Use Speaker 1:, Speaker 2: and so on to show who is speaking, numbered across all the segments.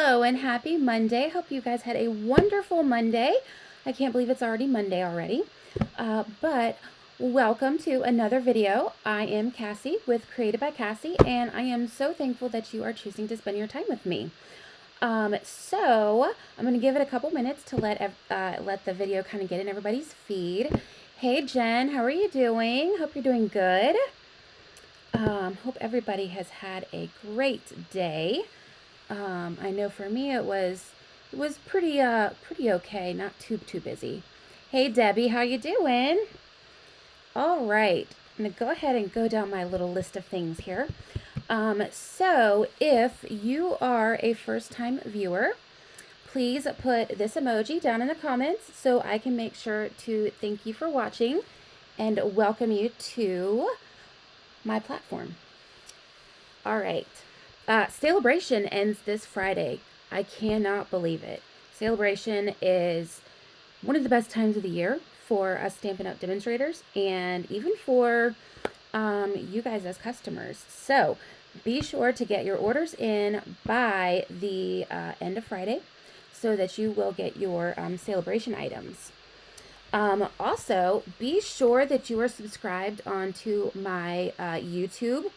Speaker 1: Hello and happy Monday. Hope you guys had a wonderful Monday. I can't believe it's already Monday already. But welcome to another video. I am Cassie with Created by Cassie, and I am so thankful that you are choosing to spend your time with me. So I'm going to give it a couple minutes to let the video kind of get in everybody's feed. Hey Jen, how are you doing? Hope you're doing good. Hope everybody has had a great day. I know for me it was pretty okay, not too busy. Hey Debbie, how you doing? All right, I'm gonna go ahead and go down my little list of things here. So if you are a first-time viewer, please put this emoji down in the comments so I can make sure to thank you for watching and welcome you to my platform. All right. Celebration ends this Friday. I cannot believe it. Celebration is one of the best times of the year for us Stampin' Up demonstrators and even for you guys as customers. So be sure to get your orders in by the end of Friday so that you will get your celebration items. Also, be sure that you are subscribed onto my YouTube,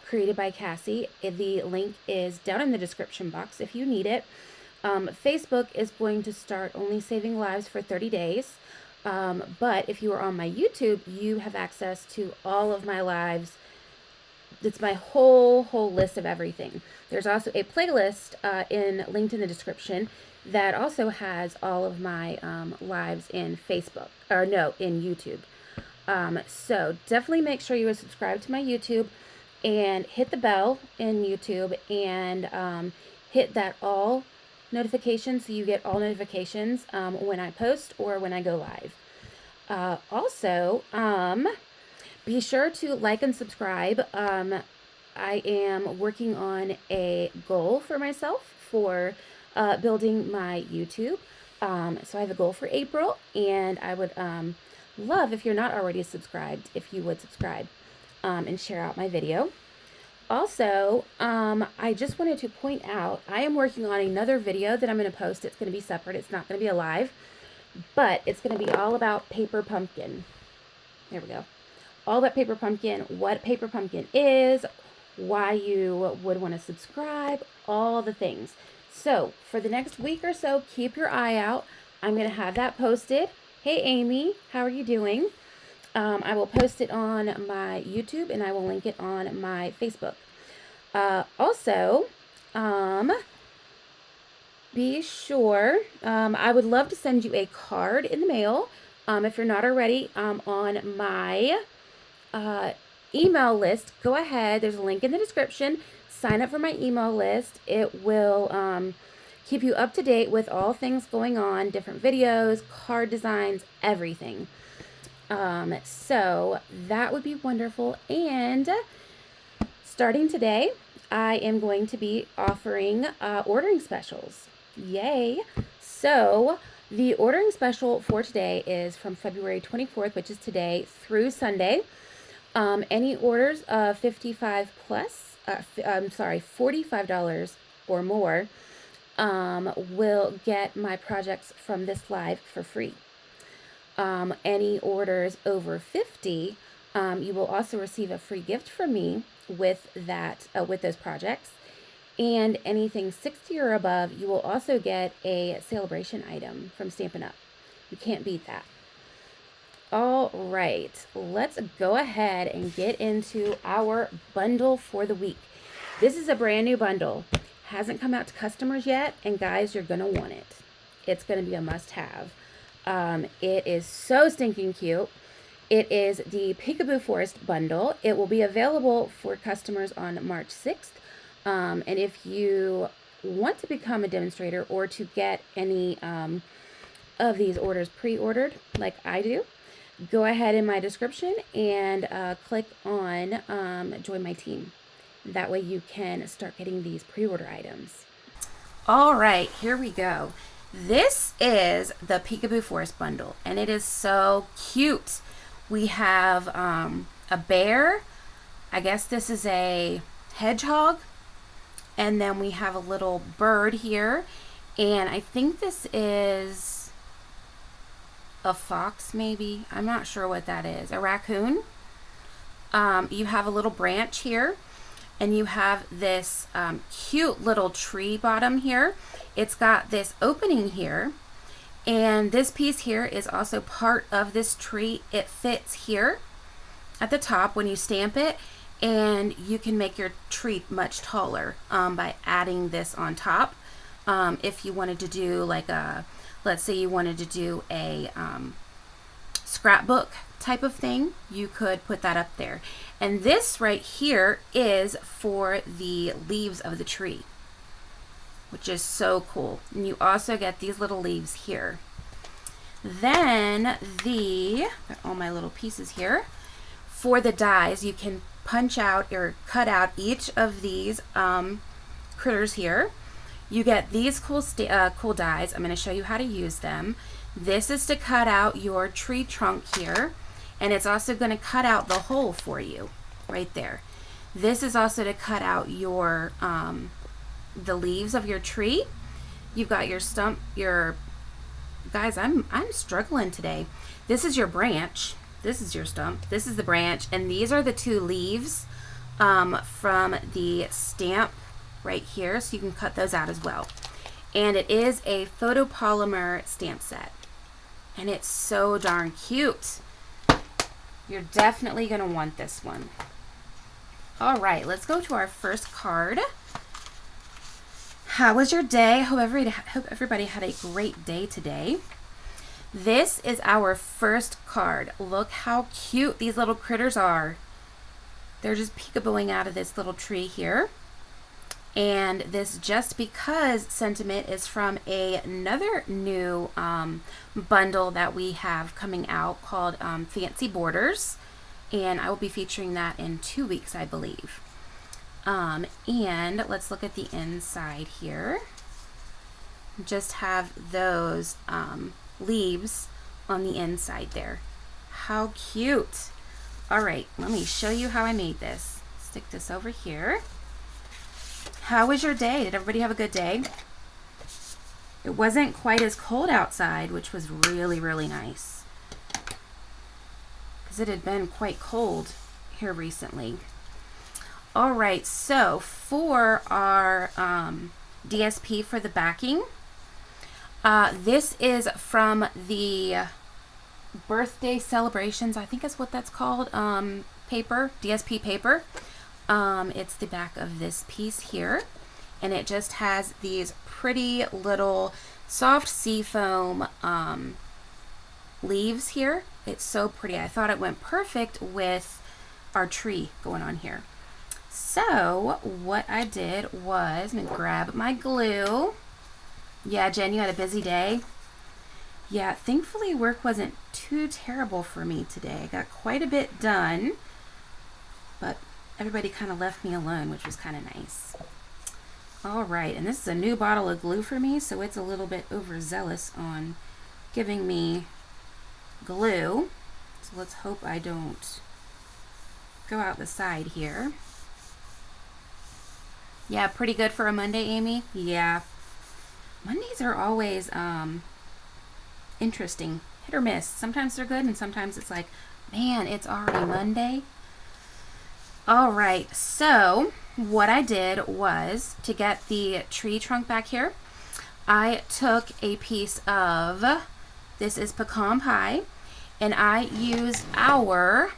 Speaker 1: Created by Cassie. The link is down in the description box if you need it. Facebook is going to start only saving lives for 30 days. But if you are on my YouTube, you have access to all of my lives. It's my whole list of everything. There's also a playlist linked in the description that also has all of my lives in Facebook, or no, in YouTube. So definitely make sure you are subscribed to my YouTube and hit the bell in YouTube and hit that all notification so you get all notifications when I post or when I go live. Also, be sure to like and subscribe. I am working on a goal for myself for building my YouTube. So I have a goal for April, and I would love if you're not already subscribed, if you would subscribe and share out my video. Also, I just wanted to point out, I am working on another video that I'm going to post. It's going to be separate. It's not going to be a live, but it's going to be all about paper pumpkin. There we go. All about paper pumpkin, what paper pumpkin is, why you would want to subscribe, all the things. So for the next week or so, keep your eye out. I'm going to have that posted. Hey Amy, how are you doing? I will post it on my YouTube and I will link it on my Facebook. Also, be sure, I would love to send you a card in the mail. If you're not already on my email list, go ahead. There's a link in the description. Sign up for my email list. It will keep you up to date with all things going on, different videos, card designs, everything. So that would be wonderful. And starting today, I am going to be offering ordering specials. Yay! So the ordering special for today is from February 24th, which is today, through Sunday. Any orders of $45 or more will get my projects from this live for free. Any orders over 50, you will also receive a free gift from me with that with those projects. And anything 60 or above, you will also get a celebration item from Stampin' Up. You can't beat that. All right, let's go ahead and get into our bundle for the week. This is a brand new bundle. Hasn't come out to customers yet, and guys, you're gonna want it. It's gonna be a must-have. It is so stinking cute. It is the Peekaboo Forest bundle. It will be available for customers on March 6th. And if you want to become a demonstrator or to get any of these orders pre-ordered like I do, go ahead in my description and click on join my team. That way you can start getting these pre-order items. All right, here we go. This is the Peekaboo Forest bundle, and it is so cute. We have a bear. I guess this is a hedgehog. And then we have a little bird here. And I think this is a fox, maybe. I'm not sure what that is. A raccoon. You have a little branch here. And you have this cute little tree bottom here. It's got this opening here. And this piece here is also part of this tree. It fits here at the top when you stamp it. And you can make your tree much taller by adding this on top. If you wanted to do like a, let's say you wanted to do a scrapbook type of thing, you could put that up there. And this right here is for the leaves of the tree, which is so cool. And you also get these little leaves here. Then got all my little pieces here. For the dies, you can punch out or cut out each of these critters here. You get these cool dies. I'm going to show you how to use them. This is to cut out your tree trunk here, and it's also going to cut out the hole for you right there. This is also to cut out your the leaves of your tree. You've got your stump. Your guys, I'm struggling today. This is your branch. This is your stump. This is the branch, and these are the two leaves from the stamp right here, so you can cut those out as well. And it is a photopolymer stamp set, and it's so darn cute. You're definitely going to want this one. All right, let's go to our first card. How was your day? Hope everybody had a great day today. This is our first card. Look how cute these little critters are. They're just peekabooing out of this little tree here. And this Just Because sentiment is from another new bundle that we have coming out called Fancy Borders. And I will be featuring that in 2 weeks, I believe. And let's look at the inside here. Just have those leaves on the inside there. How cute. All right, let me show you how I made this. Stick this over here. How was your day? Did everybody have a good day? It wasn't quite as cold outside, which was really, really nice, because it had been quite cold here recently. All right, so for our DSP for the backing, this is from the birthday celebrations, I think is what that's called, paper, DSP paper. It's the back of this piece here, and it just has these pretty little soft seafoam leaves here. It's so pretty. I thought it went perfect with our tree going on here. So what I did was, I'm gonna grab my glue. Yeah, Jen, you had a busy day? Yeah, thankfully work wasn't too terrible for me today. I got quite a bit done, but everybody kind of left me alone, which was kind of nice. All right, and this is a new bottle of glue for me, so it's a little bit overzealous on giving me glue. So let's hope I don't go out the side here. Yeah, pretty good for a Monday, Amy? Yeah. Mondays are always interesting, hit or miss. Sometimes they're good, and sometimes it's like, man, it's already Monday. All right, so what I did was, to get the tree trunk back here, I took a piece of, this is pecan pie, and I used our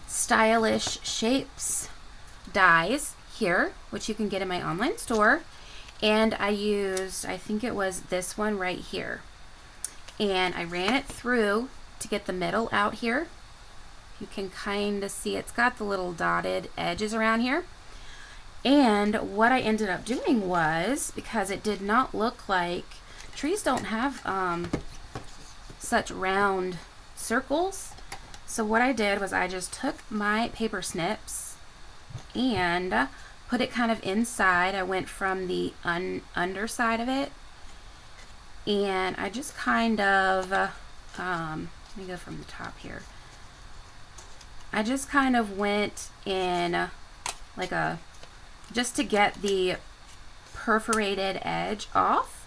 Speaker 1: Stylish Shapes dies here, which you can get in my online store. And I used, I think it was this one right here. And I ran it through to get the middle out here. You can kind of see it's got the little dotted edges around here. And what I ended up doing was, because it did not look like, trees don't have such round circles. So what I did was I just took my paper snips and put it kind of inside. I went from the underside of it, and I just kind of, let me go from the top here. I just kind of went in like a just to get the perforated edge off.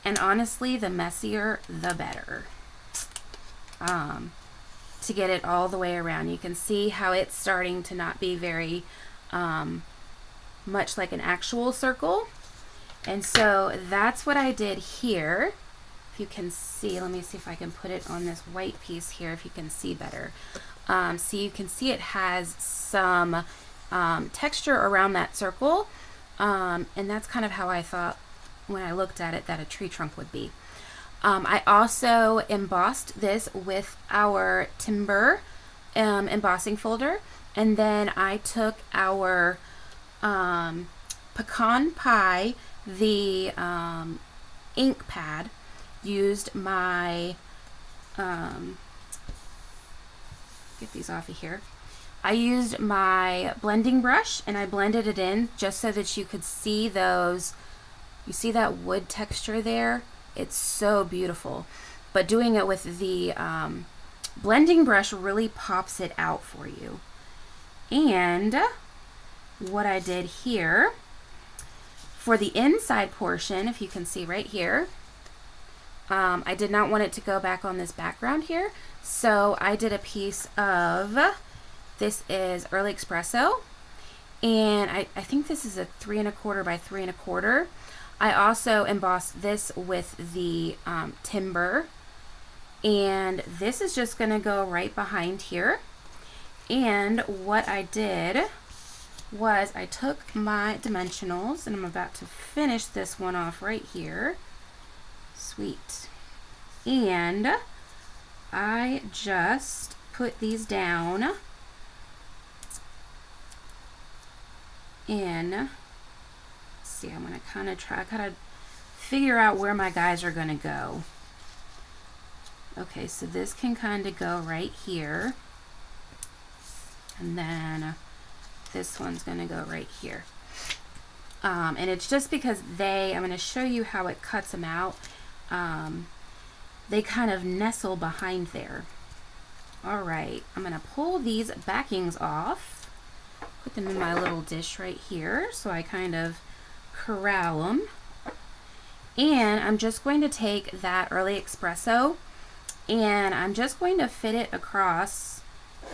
Speaker 1: And honestly, the messier, the better. To get it all the way around. You can see how it's starting to not be very much like an actual circle. And so that's what I did here. If you can see, let me see if I can put it on this white piece here, if you can see better. So you can see it has some texture around that circle. And that's kind of how I thought when I looked at it that a tree trunk would be. I also embossed this with our timber embossing folder, and then I took our pecan pie, the ink pad, used my get these off of here. I used my blending brush and I blended it in just so that you could see those. You see that wood texture there? It's so beautiful. But doing it with the blending brush really pops it out for you. And what I did here, for the inside portion, if you can see right here, I did not want it to go back on this background here. So I did a piece of, this is Early Espresso. And I think this is a 3 1/4 by 3 1/4. I also embossed this with the timber, and this is just going to go right behind here. And what I did was I took my dimensionals, and I'm about to finish this one off right here. Sweet. And I just put these down in. See, I'm going to kind of figure out where my guys are going to go. Okay, so this can kind of go right here. And then this one's going to go right here. And it's just because I'm going to show you how it cuts them out. They kind of nestle behind there. All right, I'm going to pull these backings off. Put them in my little dish right here. So I kind of corral them, and I'm just going to take that Early Espresso and I'm just going to fit it across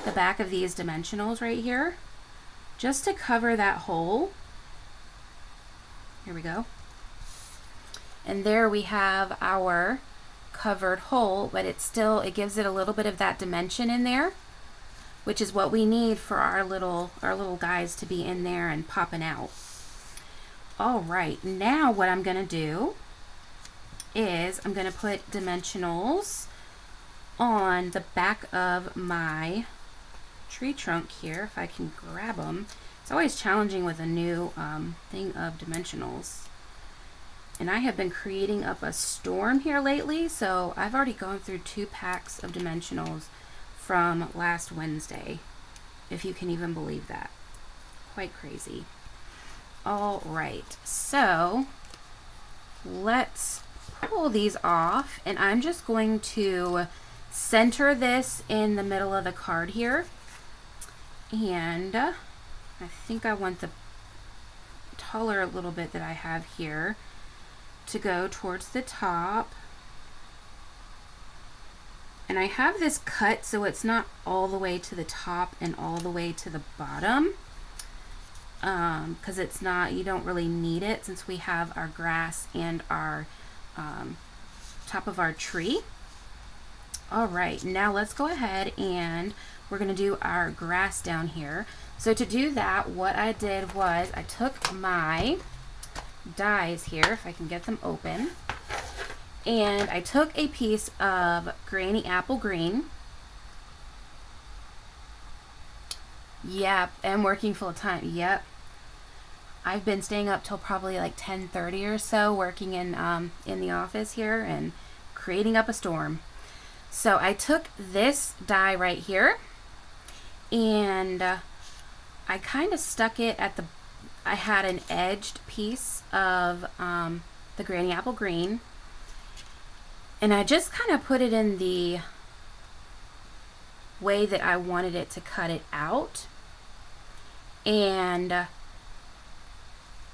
Speaker 1: the back of these dimensionals right here, just to cover that hole. Here we go. And there we have our covered hole, but it gives it a little bit of that dimension in there, which is what we need for our little guys to be in there and popping out. All right, now what I'm going to do is I'm going to put dimensionals on the back of my tree trunk here, if I can grab them. It's always challenging with a new thing of dimensionals. And I have been creating up a storm here lately, so I've already gone through 2 packs of dimensionals from last Wednesday, if you can even believe that. Quite crazy. All right, so let's pull these off, and I'm just going to center this in the middle of the card here. And I think I want the taller little bit that I have here to go towards the top. And I have this cut so it's not all the way to the top and all the way to the bottom. Because it's not, you don't really need it since we have our grass and our top of our tree. All right, now let's go ahead and we're going to do our grass down here. So to do that, what I did was I took my dies here, if I can get them open, and I took a piece of Granny Apple Green. Yep, I'm working full time. Yep. I've been staying up till probably like 10:30 or so working in the office here and creating up a storm. So I took this die right here and I kind of stuck it at I had an edged piece of the Granny Apple Green, and I just kind of put it in the way that I wanted it to cut it out. And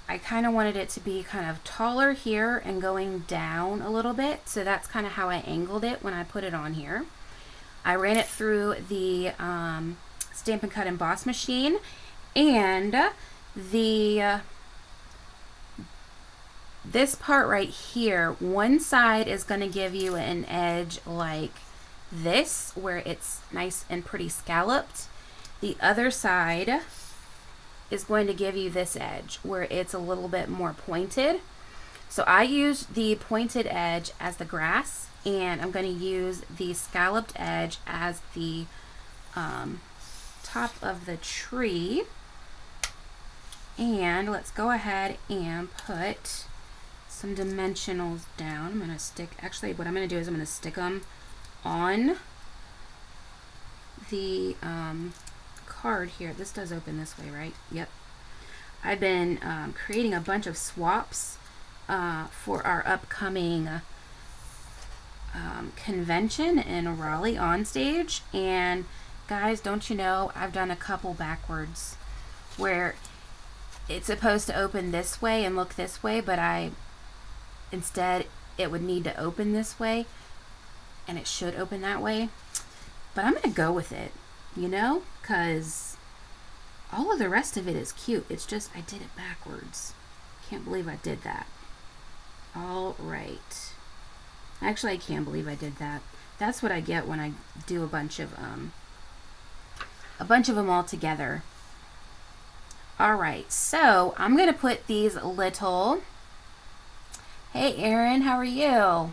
Speaker 1: I kind of wanted it to be kind of taller here and going down a little bit. So that's kind of how I angled it when I put it on here. I ran it through the Stampin' Cut Emboss machine, and this part right here, one side is going to give you an edge like this, where it's nice and pretty scalloped. The other side is going to give you this edge where it's a little bit more pointed. So I used the pointed edge as the grass, and I'm going to use the scalloped edge as the top of the tree. And let's go ahead and put some dimensionals down. I'm going to stick, actually what I'm going to do is I'm going to stick them on the card here. This does open this way, right? Yep. I've been creating a bunch of swaps for our upcoming convention in Raleigh on stage, and guys, don't you know, I've done a couple backwards where it's supposed to open this way and look this way, but instead it would need to open this way and it should open that way. But I'm gonna go with it, you know, because all of the rest of it is cute. It's just I did it backwards. Can't believe I did that. All right. Actually, I can't believe I did that. That's what I get when I do a bunch of them all together. All right, so I'm gonna put these little. Hey, Erin, how are you?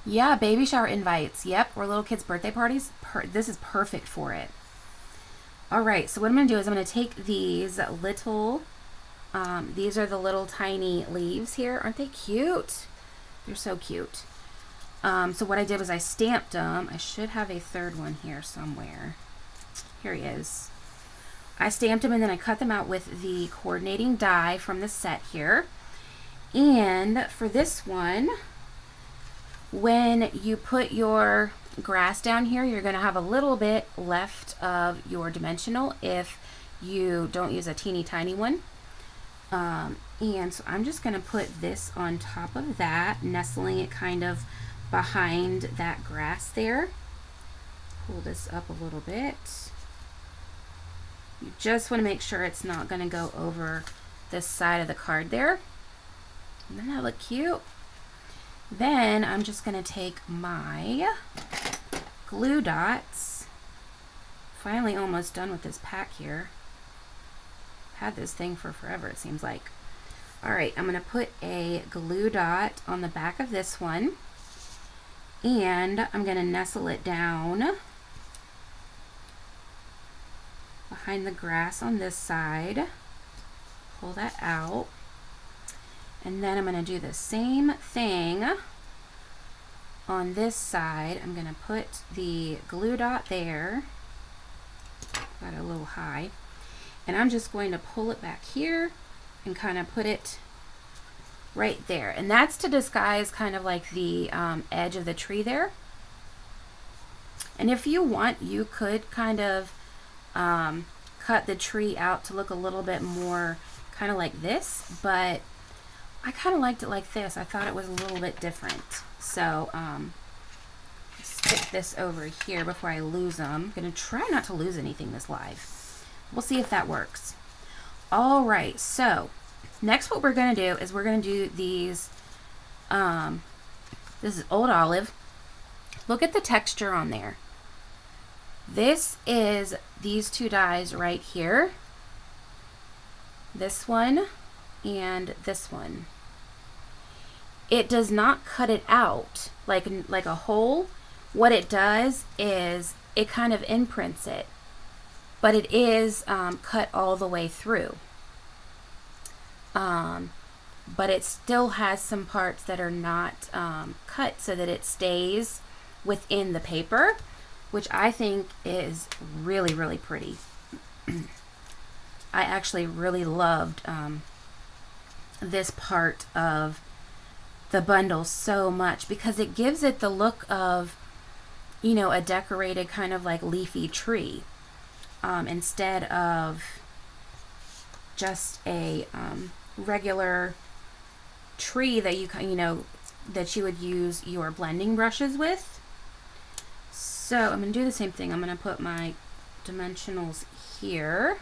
Speaker 1: Yeah, baby shower invites. Yep, or little kids' birthday parties. This is perfect for it. All right, so what I'm gonna do is I'm gonna take these little. These are the little tiny leaves here. Aren't they cute? They're so cute. So what I did was I stamped them. I should have a third one here somewhere. Here he is. I stamped them and then I cut them out with the coordinating die from the set here. And for this one, when you put your grass down here, you're going to have a little bit left of your dimensional if you don't use a teeny tiny one. And so I'm just going to put this on top of that, nestling it kind of behind that grass there. Pull this up a little bit. You just want to make sure it's not going to go over this side of the card there. Doesn't that look cute? Then I'm just going to take my glue dots. Finally almost done with this pack here. Had this thing for forever, it seems like. All right, I'm going to put a glue dot on the back of this one, and I'm going to nestle it down behind the grass on this side. Pull that out, and then I'm going to do the same thing on this side. I'm going to put the glue dot there. Got it a little high. And I'm just going to pull it back here and kind of put it right there. And that's to disguise kind of like the edge of the tree there. And if you want, you could kind of cut the tree out to look a little bit more kind of like this, but I kind of liked it like this. I thought it was a little bit different. So stick this over here before I lose them. I'm going to try not to lose anything this live. We'll see if that works. All right, so next what we're going to do is we're going to do these, this is Old Olive. Look at the texture on there. This is these two dies right here. This one and this one. It does not cut it out like a hole. What it does is it kind of imprints it. But it is cut all the way through. But it still has some parts that are not cut so that it stays within the paper, which I think is really, really pretty. I actually really loved this part of the bundle so much because it gives it the look of, you know, a decorated kind of like leafy tree. Instead of just a regular tree that that you would use your blending brushes with. So I'm going to do the same thing. I'm going to put my dimensionals here,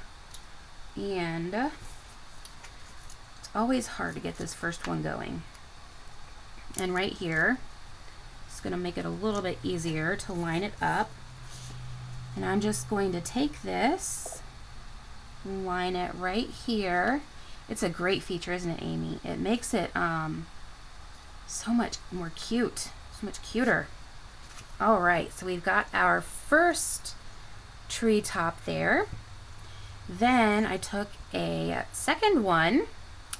Speaker 1: and it's always hard to get this first one going. And right here, it's going to make it a little bit easier to line it up. And I'm just going to take this, line it right here. It's a great feature, isn't it, Amy? It makes it so much more cute, so much cuter. All right, so we've got our first tree top there. Then I took a second one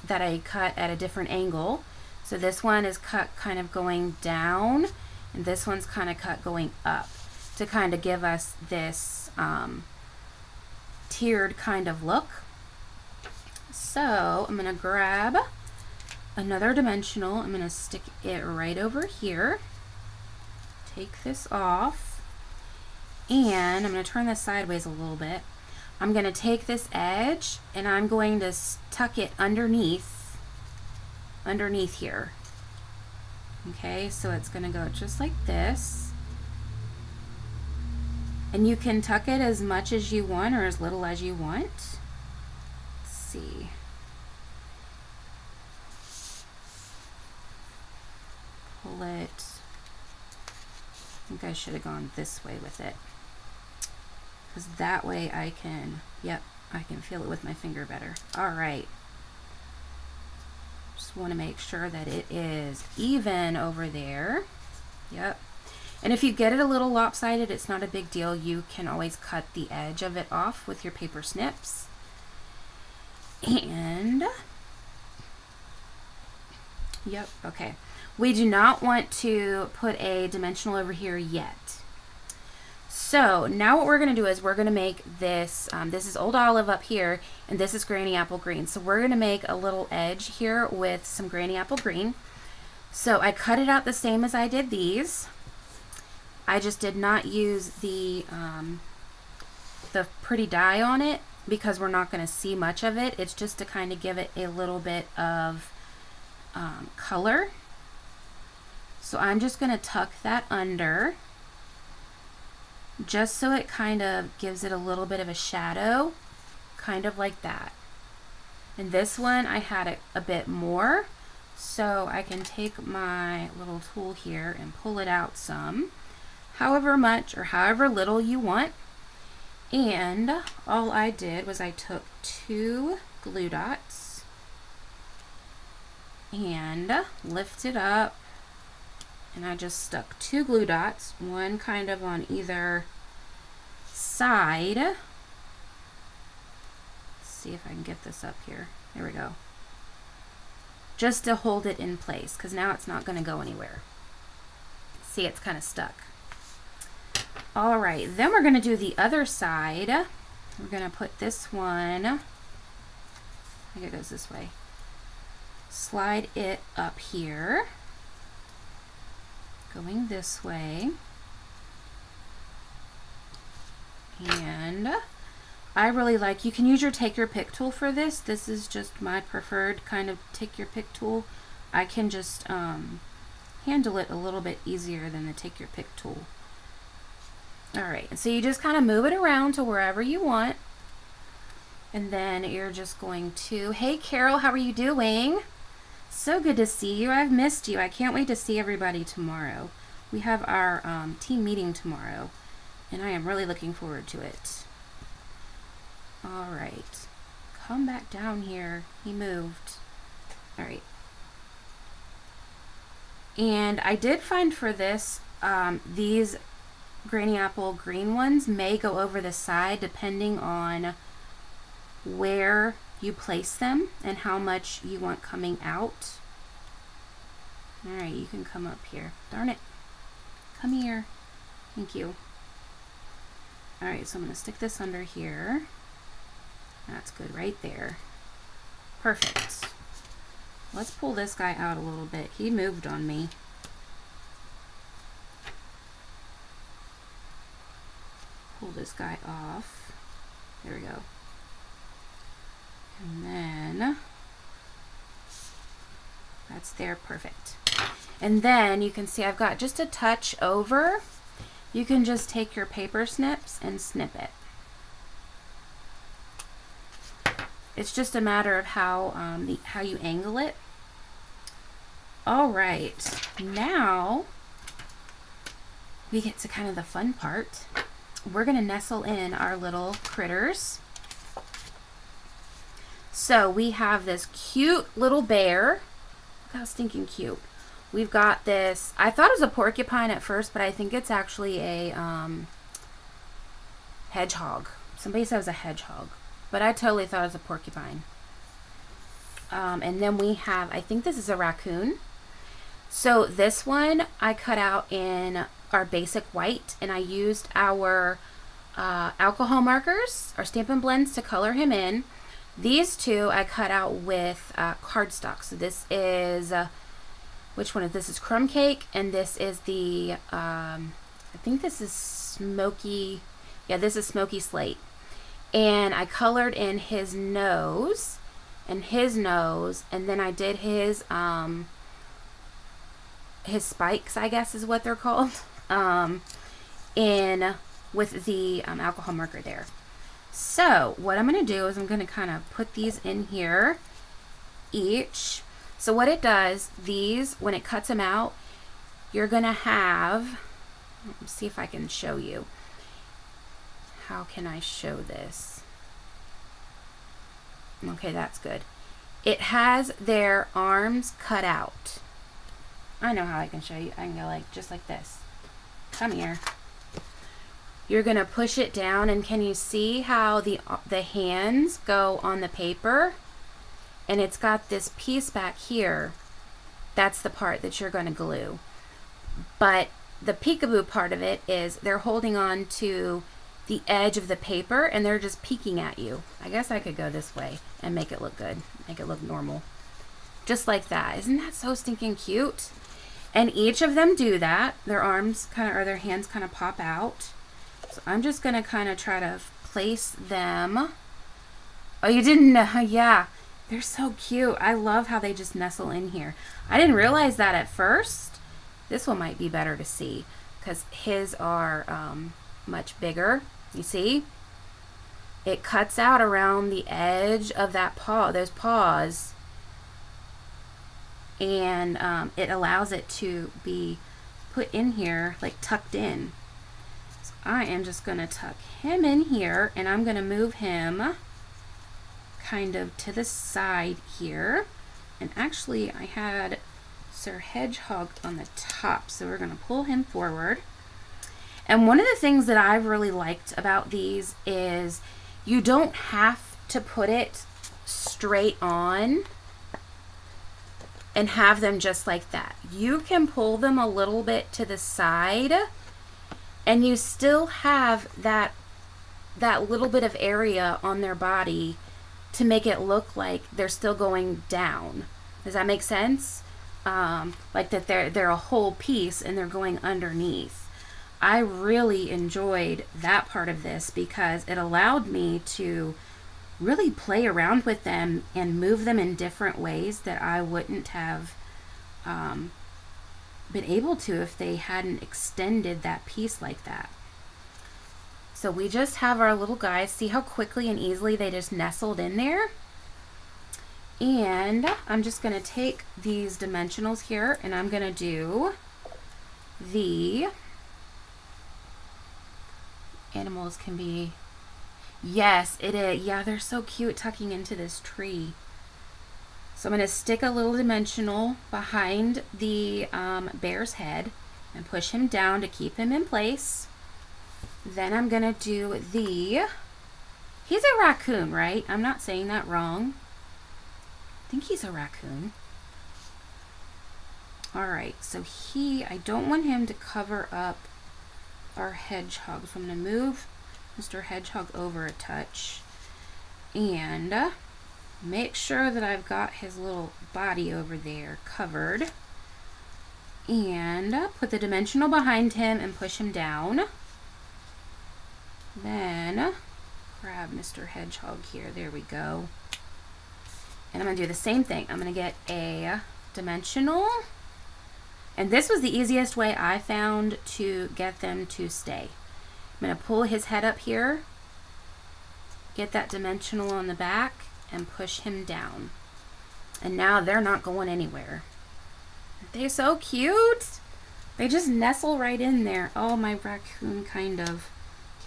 Speaker 1: that I cut at a different angle. So this one is cut kind of going down, and this one's kind of cut going up to kind of give us this tiered kind of look. So I'm going to grab another dimensional. I'm going to stick it right over here. Take this off, and I'm going to turn this sideways a little bit. I'm going to take this edge and I'm going to tuck it underneath here. Okay, so it's going to go just like this. And you can tuck it as much as you want or as little as you want. Let's see. Pull it. I think I should have gone this way with it, because that way I can, I can feel it with my finger better. All right. Just want to make sure that it is even over there. Yep. And if you get it a little lopsided, it's not a big deal. You can always cut the edge of it off with your paper snips. And, yep, okay. We do not want to put a dimensional over here yet. So now what we're going to do is we're going to make this, this is Old Olive up here, and this is Granny Apple Green. So we're going to make a little edge here with some Granny Apple Green. So I cut it out the same as I did these. I just did not use the pretty dye on it because we're not going to see much of it. It's just to kind of give it a little bit of color. So I'm just going to tuck that under, just so it kind of gives it a little bit of a shadow, kind of like that. And this one I had it a bit more, so I can take my little tool here and pull it out some, however much or however little you want. And all I did was I took 2 glue dots and lifted up, and I just stuck 2 glue dots, one kind of on either side. Let's see if I can get this up here. There we go. Just to hold it in place, because now it's not going to go anywhere. See, it's kind of stuck. All right, then we're going to do the other side. We're going to put this one, I think it goes this way. Slide it up here, going this way. And I really like, you can use your take your pick tool for this. This is just my preferred kind of take your pick tool. I can just handle it a little bit easier than the take your pick tool. All right, and so you just kind of move it around to wherever you want. And then you're just going to, hey Carol, how are you doing? So good to see you. I've missed you. I can't wait to see everybody tomorrow. We have our team meeting tomorrow, and I am really looking forward to it. All right, come back down here. He moved. All right. And I did find for this, these Granny Apple green ones may go over the side depending on where you place them and how much you want coming out. All right, you can come up here. Darn it. Come here. Thank you. All right, so I'm going to stick this under here. That's good right there. Perfect. Let's pull this guy out a little bit. He moved on me. Pull this guy off. There we go. And then that's there, perfect. And then you can see I've got just a touch over. You can just take your paper snips and snip it. It's just a matter of how you angle it. All right, now we get to kind of the fun part. We're gonna nestle in our little critters. So we have this cute little bear. Look how stinking cute. We've got this, I thought it was a porcupine at first, but I think it's actually a hedgehog. Somebody said it was a hedgehog, but I totally thought it was a porcupine. And then we have, I think this is a raccoon. So this one I cut out in our basic white, and I used our alcohol markers, our Stampin' Blends, to color him in. These two I cut out with cardstock. So this is, which one is this? Is Crumb Cake, and this is the, I think this is Smoky, yeah, this is Smoky Slate. And I colored in his nose, and then I did his spikes, I guess is what they're called, in with the alcohol marker there. So what I'm going to do is I'm going to kind of put these in here each. So what it does, these, when it cuts them out, you're going to have, let's see if I can show you. How can I show this? Okay, that's good. It has their arms cut out. I know how I can show you. I can go like, just like this. Come here. You're going to push it down, and can you see how the hands go on the paper? And it's got this piece back here. That's the part that you're going to glue. But the peekaboo part of it is they're holding on to the edge of the paper, and they're just peeking at you. I guess I could go this way and make it look good. Make it look normal. Just like that. Isn't that so stinking cute? And each of them do that. Their arms kind of, or their hands kind of pop out. So I'm just going to kind of try to place them. Oh, you didn't know? Yeah. They're so cute. I love how they just nestle in here. I didn't realize that at first. This one might be better to see because his are much bigger. You see? It cuts out around the edge of that paw, those paws. And it allows it to be put in here, like tucked in. So I am just going to tuck him in here, and I'm going to move him kind of to the side here. And actually I had Sir Hedgehog on the top, so we're going to pull him forward. And one of the things that I've really liked about these is you don't have to put it straight on and have them just like that. You can pull them a little bit to the side, and you still have that little bit of area on their body to make it look like they're still going down. Does that make sense? Like that they're a whole piece and they're going underneath. I really enjoyed that part of this because it allowed me to really play around with them and move them in different ways that I wouldn't have been able to if they hadn't extended that piece like that. So we just have our little guys. See how quickly and easily they just nestled in there? And I'm just going to take these dimensionals here, and I'm going to do the animals can be, yes, it is. Yeah, they're so cute tucking into this tree. So I'm going to stick a little dimensional behind the bear's head and push him down to keep him in place. Then I'm going to do he's a raccoon, right? I'm not saying that wrong. I think he's a raccoon. All right, so I don't want him to cover up our hedgehog. So I'm going to move Mr. Hedgehog over a touch and make sure that I've got his little body over there covered, and put the dimensional behind him and push him down. Then grab Mr. Hedgehog here. There we go. And I'm going to do the same thing. I'm going to get a dimensional. And this was the easiest way I found to get them to stay. I'm going to pull his head up here, get that dimensional on the back, and push him down. And now they're not going anywhere. They're so cute. They just nestle right in there. Oh, my raccoon kind of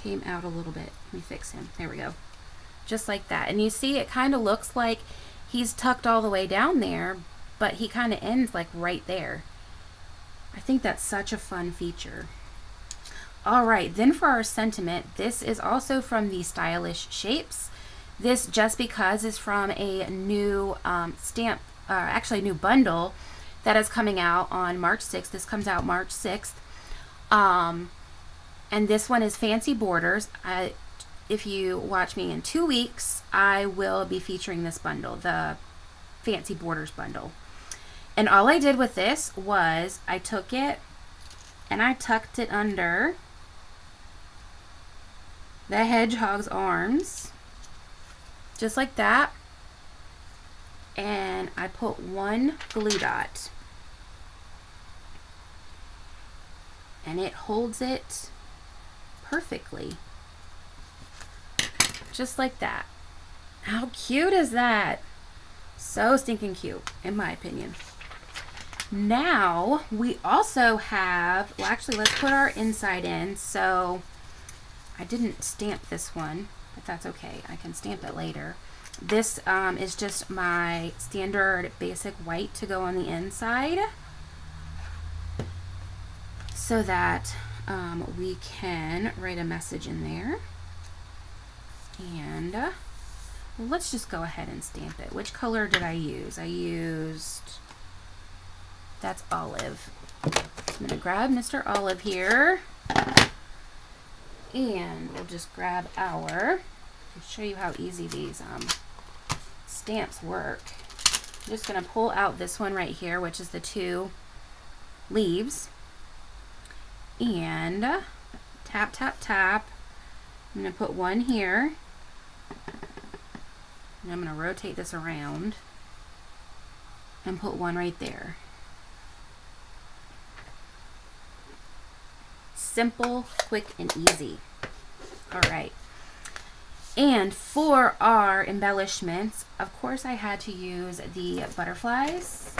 Speaker 1: came out a little bit. Let me fix him. There we go. Just like that. And you see it kind of looks like he's tucked all the way down there, but he kind of ends like right there. I think that's such a fun feature. All right, then for our sentiment, this is also from the Stylish Shapes. This Just Because is from a new actually a new bundle that is coming out on March 6th. This comes out March 6th. And this one is Fancy Borders. If you watch me in 2 weeks, I will be featuring this bundle, the Fancy Borders bundle. And all I did with this was I took it and I tucked it under the hedgehog's arms, just like that. And I put one glue dot. And it holds it perfectly. Just like that. How cute is that? So stinking cute, in my opinion. Now, we also have, well, actually, let's put our inside in. So, I didn't stamp this one, but that's okay. I can stamp it later. This is just my standard basic white to go on the inside, so that we can write a message in there. And well, let's just go ahead and stamp it. Which color did I use? I used, that's olive. I'm going to grab Mr. Olive here, and we'll just grab I'll show you how easy these stamps work. I'm just going to pull out this one right here, which is the 2 leaves, and tap, tap, tap. I'm going to put one here, and I'm going to rotate this around and put one right there. Simple, quick, and easy. All right. And for our embellishments, of course, I had to use the butterflies,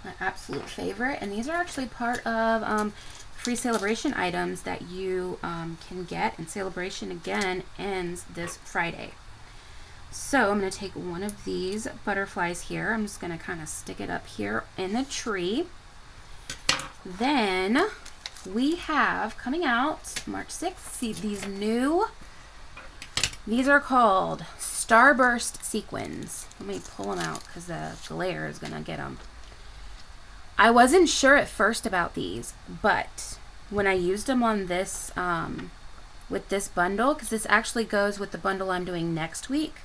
Speaker 1: my absolute favorite. And these are actually part of free celebration items that you can get. And celebration, again, ends this Friday. So I'm going to take one of these butterflies here. I'm just going to kind of stick it up here in the tree. Then we have, coming out March 6th, see these new, these are called Starburst Sequins. Let me pull them out because the glare is going to get them. I wasn't sure at first about these, but when I used them on this, with this bundle, because this actually goes with the bundle I'm doing next week,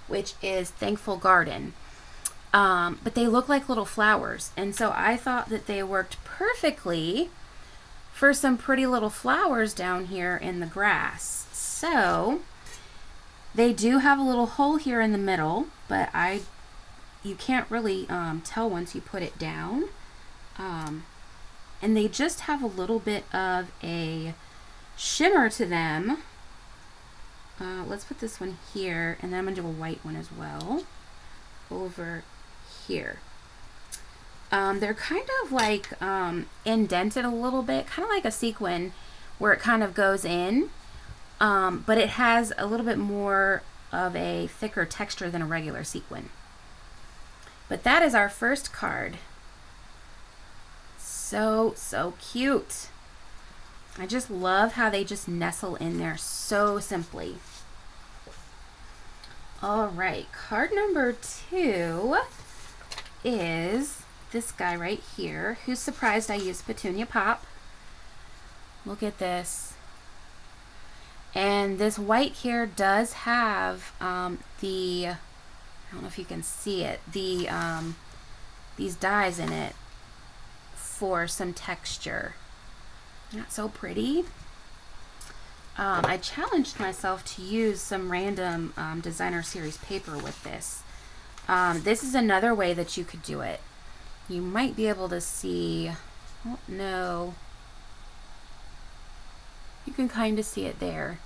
Speaker 1: which is Thankful Garden. But they look like little flowers. And so I thought that they worked perfectly for some pretty little flowers down here in the grass. So they do have a little hole here in the middle, but you can't really tell once you put it down. And they just have a little bit of a shimmer to them. Let's put this one here, and then I'm going to do a white one as well over here. They're kind of like indented a little bit, kind of like a sequin where it kind of goes in, but it has a little bit more of a thicker texture than a regular sequin. But that is our first card. So, so cute. I just love how they just nestle in there so simply. All right, card number 2 is this guy right here, who's surprised I used Petunia Pop. Look at this. And this white here does have I don't know if you can see it, these dyes in it for some texture. Not so pretty. I challenged myself to use some random designer series paper with this. This is another way that you could do it. You might be able to see, I don't know, you can kind of see it there,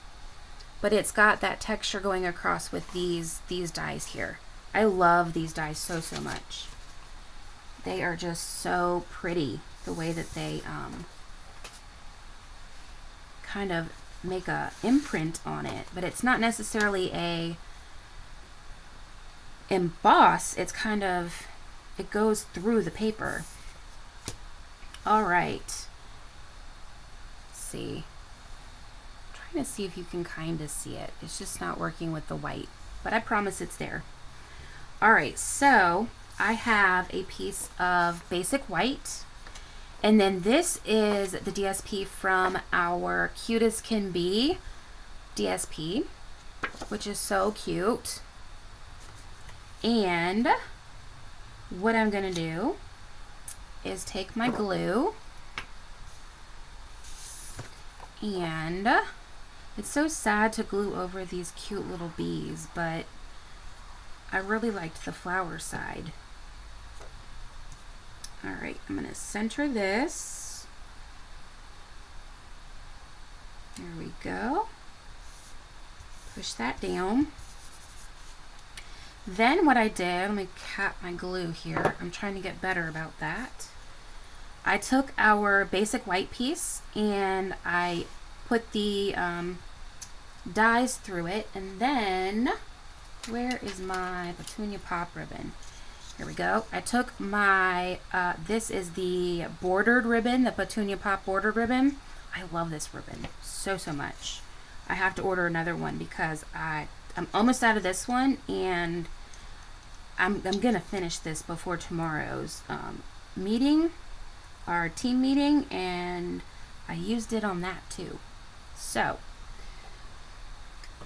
Speaker 1: but it's got that texture going across with these dies here. I love these dies so much. They are just so pretty, the way that they kind of make a imprint on it, but it's not necessarily a emboss. It's kind of, it goes through the paper. All right, let's see. I'm trying to see if you can kind of see it. It's just not working with the white, but I promise it's there. All right, so I have a piece of basic white, and then this is the DSP from our Cute as Can Be DSP, which is so cute. And what I'm gonna do is take my glue, and it's so sad to glue over these cute little bees, but I really liked the flower side. All right, I'm gonna center this. There we go. Push that down. Then what I did, let me cap my glue here. I'm trying to get better about that. I took our basic white piece and I put the dies through it, and then, where is my petunia pop ribbon? Here we go. I took my, this is the bordered ribbon, the petunia pop bordered ribbon. I love this ribbon so much. I have to order another one because I'm almost out of this one, and I'm gonna finish this before tomorrow's meeting, our team meeting, and I used it on that too. So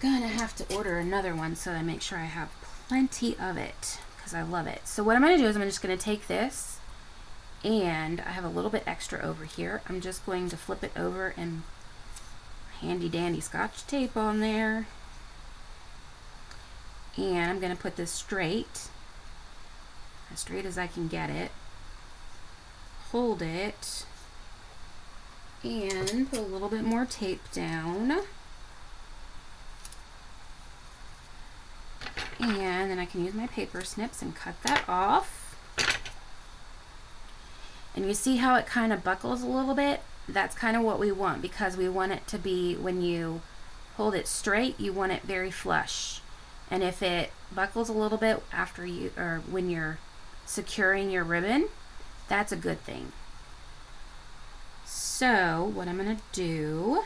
Speaker 1: gonna have to order another one so that I make sure I have plenty of it, because I love it. So what I'm gonna do is I'm just gonna take this, and I have a little bit extra over here. I'm just going to flip it over and handy dandy Scotch tape on there. And I'm gonna put this straight, as straight as I can get it. Hold it, and put a little bit more tape down. And then I can use my paper snips and cut that off. And you see how it kind of buckles a little bit? That's kind of what we want, because we want it to be, when you hold it straight, you want it very flush. And if it buckles a little bit after you, or when you're securing your ribbon, that's a good thing. So what I'm gonna do,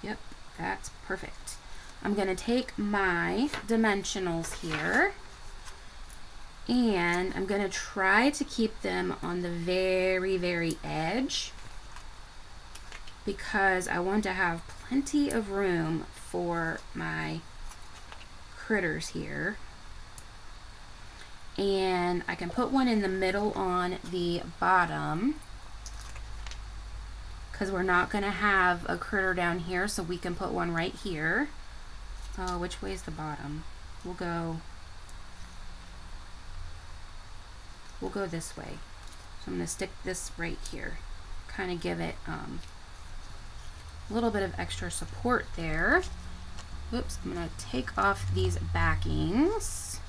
Speaker 1: yep, that's perfect. I'm gonna take my dimensionals here, and I'm gonna try to keep them on the very edge, because I want to have plenty of room for my critters here. And I can put one in the middle on the bottom, because we're not going to have a critter down here, so we can put one right here. Which way is the bottom? We'll go this way. So I'm going to stick this right here, kind of give it a little bit of extra support there. Oops, I'm going to take off these backings.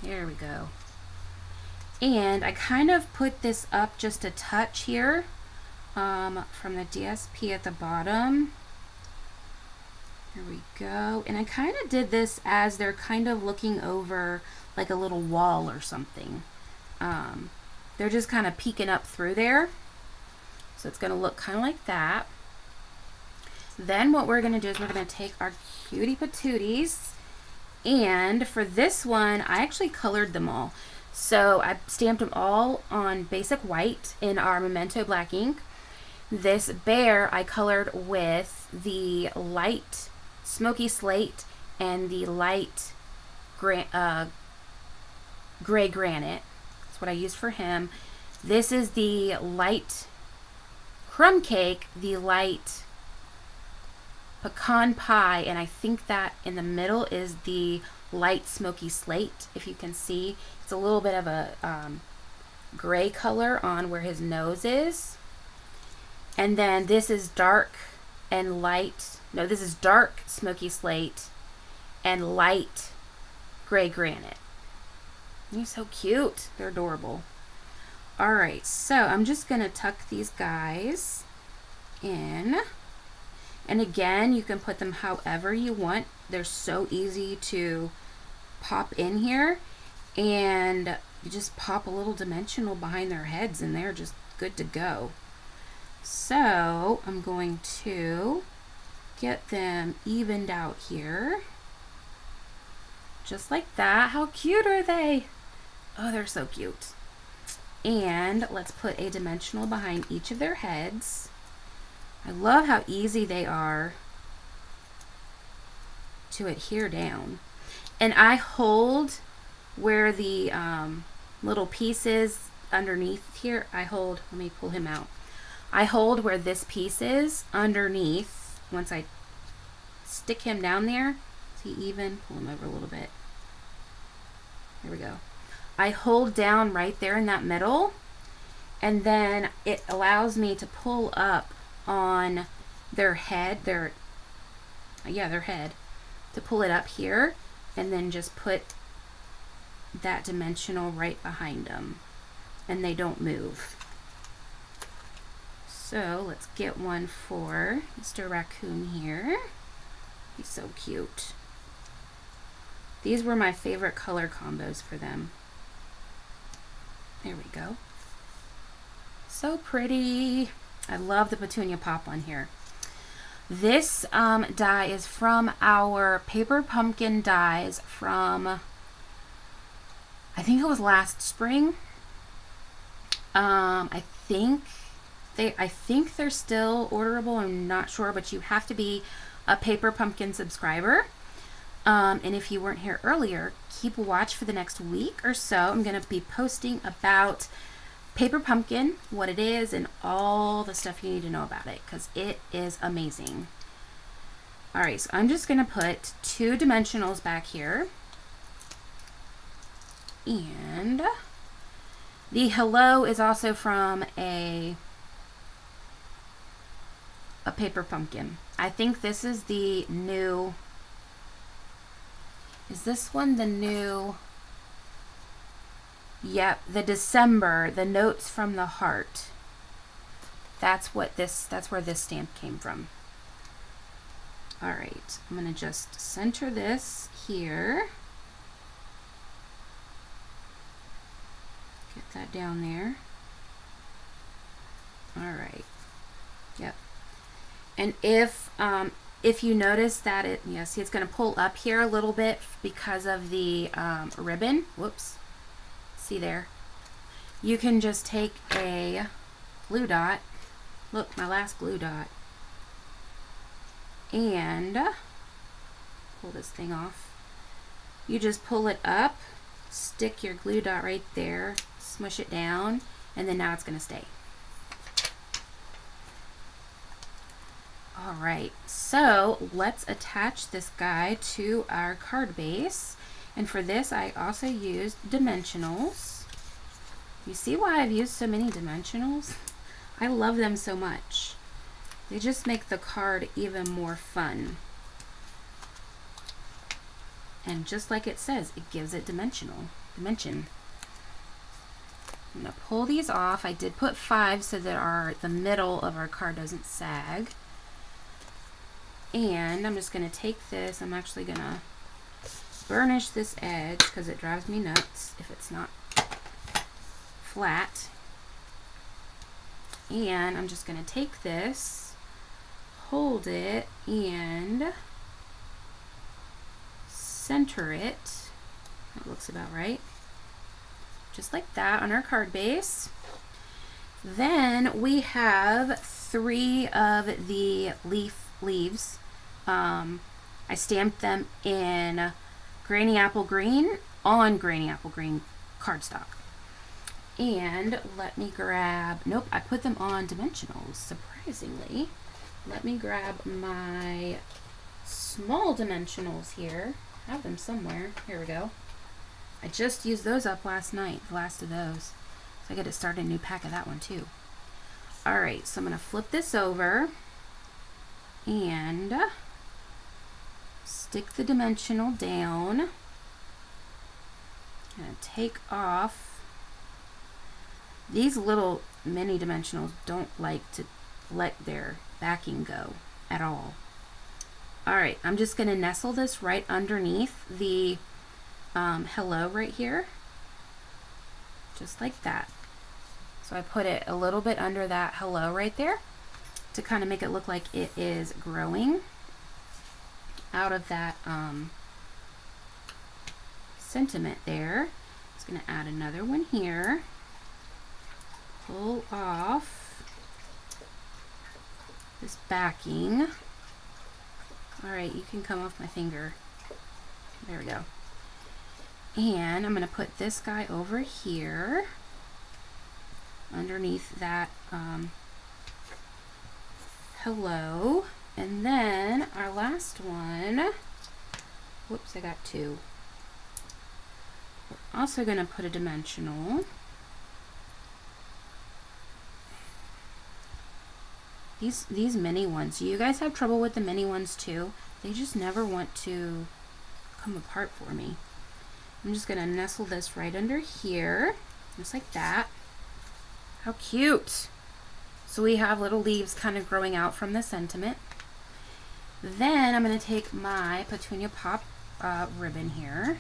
Speaker 1: There we go. And I kind of put this up just a touch here from the DSP at the bottom. There we go. And I kind of did this as they're kind of looking over like a little wall or something. They're just kind of peeking up through there. So it's going to look kind of like that. Then what we're going to do is we're going to take our cutie patooties, and for this one I actually colored them all. So I stamped them all on basic white in our Memento black ink. This bear I colored with the light smoky slate and the light gray granite. That's what I used for him. This is the light crumb cake, the light pecan pie, and I think that in the middle is the light smoky slate. If you can see, it's a little bit of a gray color on where his nose is. And then this is dark and light. No, this is dark smoky slate and light gray granite. He's so cute. They're adorable. All right, so I'm just gonna tuck these guys in. And again, you can put them however you want. They're so easy to pop in here, and you just pop a little dimensional behind their heads and they're just good to go. So I'm going to get them evened out here. Just like that. How cute are they? Oh, they're so cute. And let's put a dimensional behind each of their heads. I love how easy they are to adhere down. And I hold where the little piece is underneath here. I hold, let me pull him out. I hold where this piece is underneath. Once I stick him down there, is he even? Pull him over a little bit. There we go. I hold down right there in that middle, and then it allows me to pull up on their head, their head, to pull it up here, and then just put that dimensional right behind them, and they don't move. So let's get one for Mr. Raccoon here. He's so cute. These were my favorite color combos for them. There we go. So pretty. I love the petunia pop on here. This die is from our paper pumpkin dies from, I think it was last spring. I think they're still orderable. I'm not sure, but you have to be a paper pumpkin subscriber. And if you weren't here earlier, keep a watch for the next week or so. I'm going to be posting about paper pumpkin, what it is, and all the stuff you need to know about it, because it is amazing. All right, so I'm just going to put 2 dimensionals back here. And the hello is also from a paper pumpkin. I think this is the new, is this one the new? Yep, the December, the notes from the heart. That's where this stamp came from. All right, I'm gonna just center this here. Get that down there. All right, yep. And if you notice that see, it's gonna pull up here a little bit because of the ribbon. Whoops. See there? You can just take a glue dot. Look, my last glue dot. And pull this thing off. You just pull it up, stick your glue dot right there, smush it down, and then now it's going to stay. All right, so let's attach this guy to our card base. And for this, I also used dimensionals. You see why I've used so many dimensionals? I love them so much. They just make the card even more fun. And just like it says, it gives it dimension. I'm gonna pull these off. I did put 5 so that the middle of our card doesn't sag. And I'm just gonna take this, I'm actually gonna burnish this edge because it drives me nuts if it's not flat. And I'm just going to take this, hold it, and center it. That looks about right. Just like that on our card base. Then we have 3 of the leaves. I stamped them in Granny Apple Green on Granny Apple Green cardstock. And let me grab, nope, I put them on dimensionals, surprisingly. let me grab my small dimensionals here. I have them somewhere. Here we go. I just used those up last night, the last of those. So I got to start a new pack of that one too. All right, so I'm going to flip this over and stick the dimensional down. I'm going to take off. These little mini dimensionals don't like to let their backing go at all. All right, I'm just going to nestle this right underneath the hello right here, just like that. So I put it a little bit under that hello right there to kind of make it look like it is growing out of that sentiment there. Just going to add another one here. Pull off this backing. All right, you can come off my finger. There we go. And I'm going to put this guy over here underneath that hello. And then our last one, whoops, I got two. We're also going to put a dimensional. These mini ones, do you guys have trouble with the mini ones too? They just never want to come apart for me. I'm just going to nestle this right under here, just like that. How cute! So we have little leaves kind of growing out from the sentiment. Then I'm going to take my Petunia Pop ribbon here,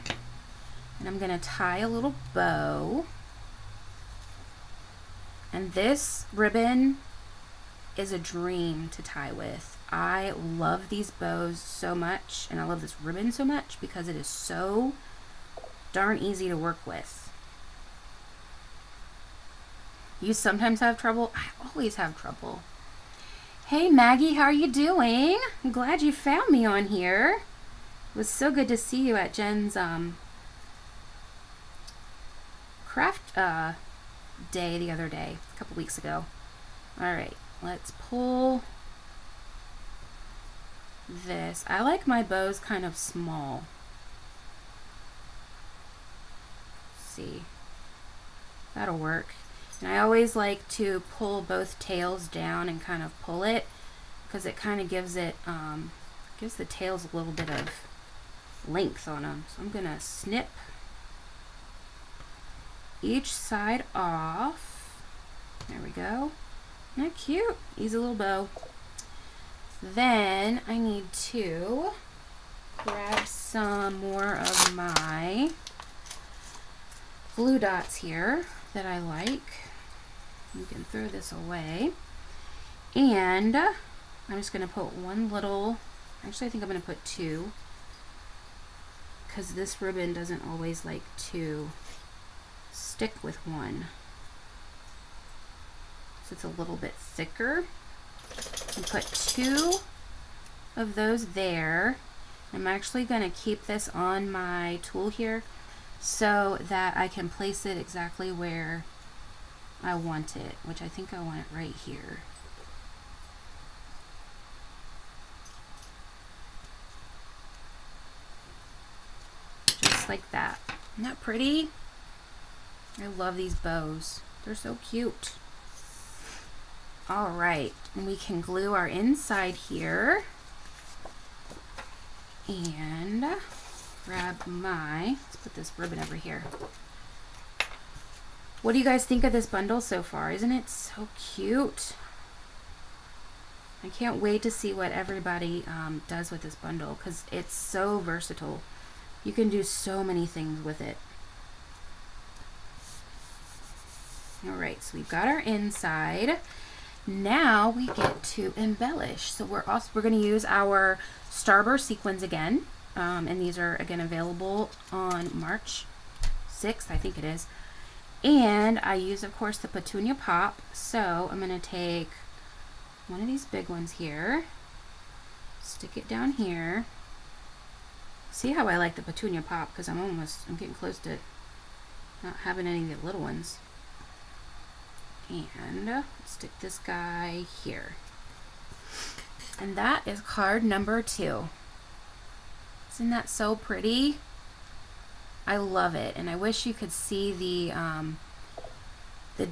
Speaker 1: and I'm going to tie a little bow. And this ribbon is a dream to tie with. I love these bows so much, and I love this ribbon so much because it is so darn easy to work with. You sometimes have trouble? I always have trouble. Hey Maggie, how are you doing? I'm glad you found me on here. It was so good to see you at Jen's craft day the other day, a couple weeks ago. All right, let's pull this. I like my bows kind of small. See, that'll work. And I always like to pull both tails down and kind of pull it, because it kind of gives it gives the tails a little bit of length on them. So I'm gonna snip each side off. There we go. Isn't that cute? Easy little bow. Then I need to grab some more of my blue dots here that I like. You can throw this away. And I'm just going to put one little, actually I think I'm going to put two, because this ribbon doesn't always like to stick with one. So it's a little bit thicker. And put two of those there. I'm actually going to keep this on my tool here so that I can place it exactly where I want it, which I think I want it right here. Just like that. Isn't that pretty? I love these bows. They're so cute. All right, and we can glue our inside here. And grab let's put this ribbon over here. What do you guys think of this bundle so far? Isn't it so cute? I can't wait to see what everybody does with this bundle, because it's so versatile. You can do so many things with it. All right, so we've got our inside. Now we get to embellish. So we're going to use our Starburst sequins again, and these are again available on March 6th, I think it is. And I use, of course, the Petunia Pop. So I'm going to take one of these big ones here, stick it down here. See how I like the Petunia Pop, because I'm getting close to not having any of the little ones. And stick this guy here. And that is card number 2. Isn't that so pretty? I love it, and I wish you could see the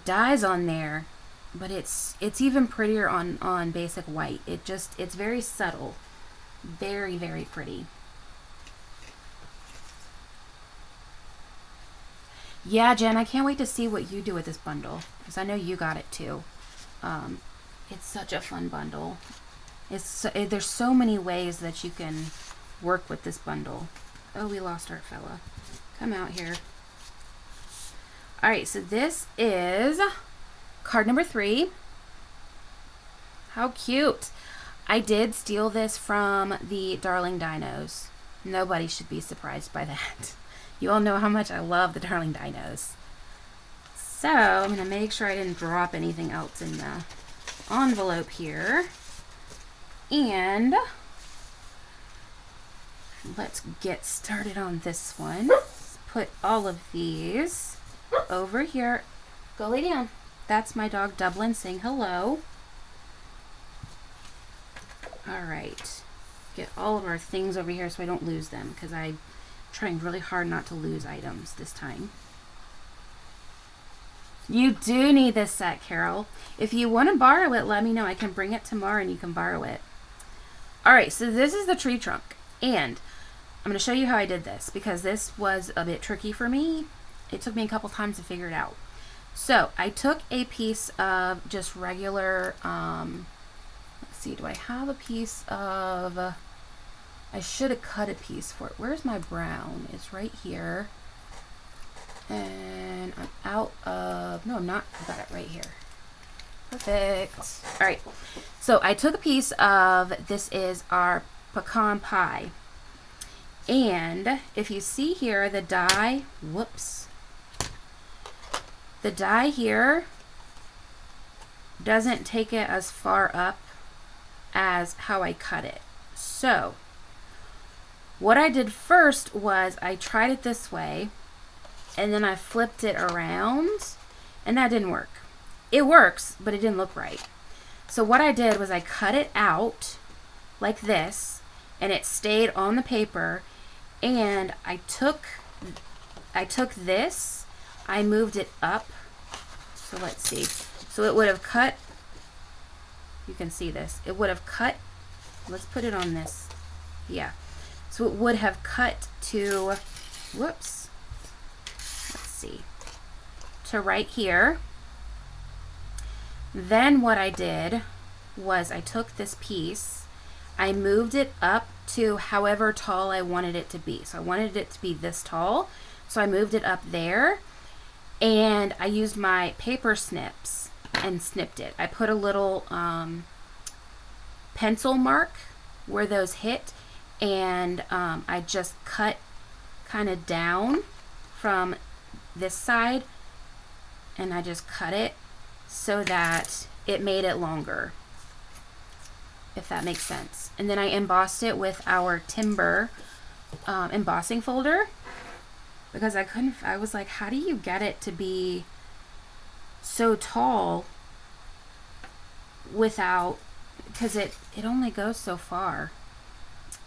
Speaker 1: dies on there, but it's even prettier on basic white. It's very subtle, very, very pretty. Yeah, Jen, I can't wait to see what you do with this bundle, because I know you got it too. It's such a fun bundle. There's so many ways that you can work with this bundle. Oh, we lost our fella. Come out here. All right, so this is card number 3. How cute. I did steal this from the Darling Dinos. Nobody should be surprised by that. You all know how much I love the Darling Dinos. So I'm going to make sure I didn't drop anything else in the envelope here. And let's get started on this one. Let's put all of these over here. Go lay down. That's my dog Dublin saying hello. All right. Get all of our things over here so I don't lose them, because I'm trying really hard not to lose items this time. You do need this set, Carol. If you want to borrow it, let me know. I can bring it tomorrow and you can borrow it. All right, so this is the tree trunk, and I'm going to show you how I did this, because this was a bit tricky for me. It took me a couple times to figure it out. So I took a piece of just regular, let's see, do I have a piece of, I should have cut a piece for it. Where's my brown? It's right here. And I'm out of, no, I'm not, I got it right here. Perfect. All right, so I took a piece of, this is our pecan pie. And if you see here, the die, whoops, the die here doesn't take it as far up as how I cut it. So what I did first was I tried it this way, and then I flipped it around, and that didn't work. It works, but it didn't look right. So what I did was I cut it out like this, and it stayed on the paper, and I took this, I moved it up. So let's see. So it would have cut, you can see this, it would have cut, let's put it on this. Yeah. So it would have cut to, whoops, let's see, to right here. Then what I did was I took this piece, I moved it up to however tall I wanted it to be. So I wanted it to be this tall, so I moved it up there, and I used my paper snips and snipped it. I put a little pencil mark where those hit, and I just cut kind of down from this side, and I just cut it so that it made it longer, if that makes sense. And then I embossed it with our timber embossing folder, because I was like, how do you get it to be so tall without, because it only goes so far.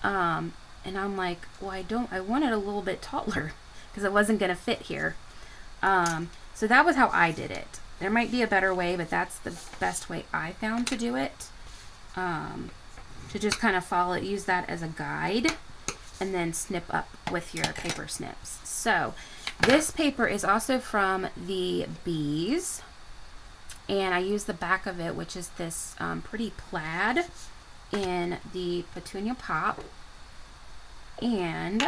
Speaker 1: And I'm like, well, I want it a little bit taller, because it wasn't going to fit here. So that was how I did it. There might be a better way, but that's the best way I found to do it. To just kind of follow it, use that as a guide, and then snip up with your paper snips. So this paper is also from the Bees, and I use the back of it, which is this pretty plaid in the Petunia Pop. And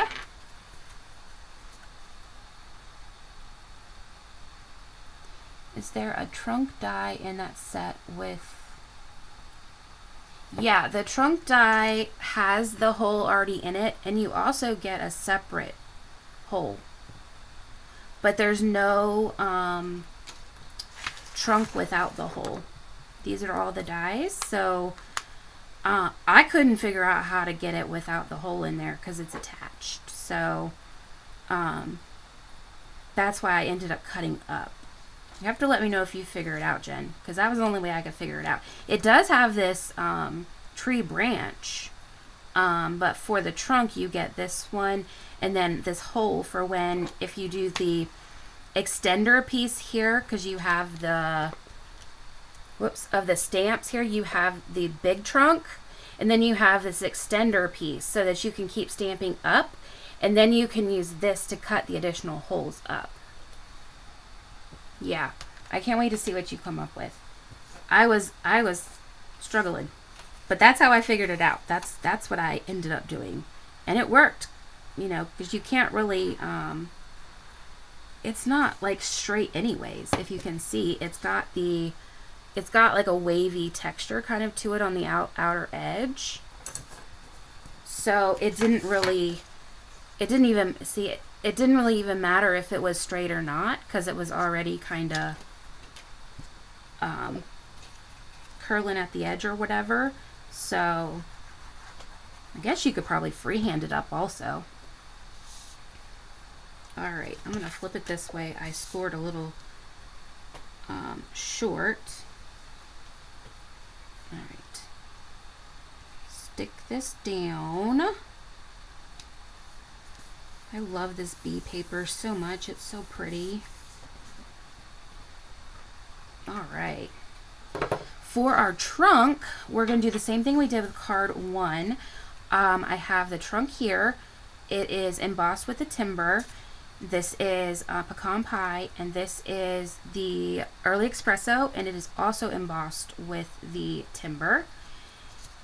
Speaker 1: is there a trunk die in that set with, yeah, the trunk die has the hole already in it, and you also get a separate hole, but there's no trunk without the hole. These are all the dies, so I couldn't figure out how to get it without the hole in there because it's attached. So that's why I ended up cutting up. You have to let me know if you figure it out, Jen, because that was the only way I could figure it out. It does have this tree branch. But for the trunk, you get this one, and then this hole for when, if you do the extender piece here, because you have the, of the stamps here, you have the big trunk, and then you have this extender piece so that you can keep stamping up, and then you can use this to cut the additional holes up. Yeah, I can't wait to see what you come up with. I was struggling, but that's how I figured it out. That's what I ended up doing, and it worked, you know, because you can't really, it's not like straight anyways. If you can see, it's got like a wavy texture kind of to it on the outer edge. So it didn't really even matter if it was straight or not, because it was already kind of curling at the edge or whatever. So I guess you could probably freehand it up also. All right, I'm gonna flip it this way. I scored a little short. All right, stick this down. I love this bee paper so much. It's so pretty. All right. For our trunk, we're going to do the same thing we did with card 1. I have the trunk here. It is embossed with the timber. This is pecan pie, and this is the early espresso, and it is also embossed with the timber.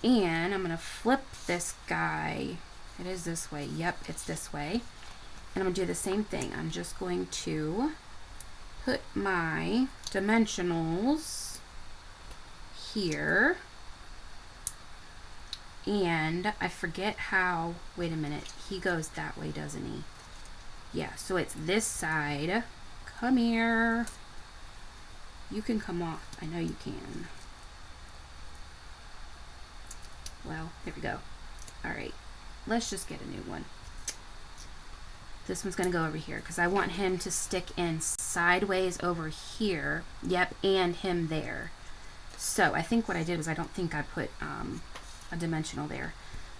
Speaker 1: And I'm going to flip this guy. It is this way. Yep, it's this way. And I'm going to do the same thing. I'm just going to put my dimensionals here. And I forget how, wait a minute, he goes that way, doesn't he? Yeah, so it's this side. Come here. You can come off. I know you can. Well, here we go. All right, let's just get a new one. This one's going to go over here because I want him to stick in sideways over here. Yep, and him there. So I think what I did was I don't think I put a dimensional there.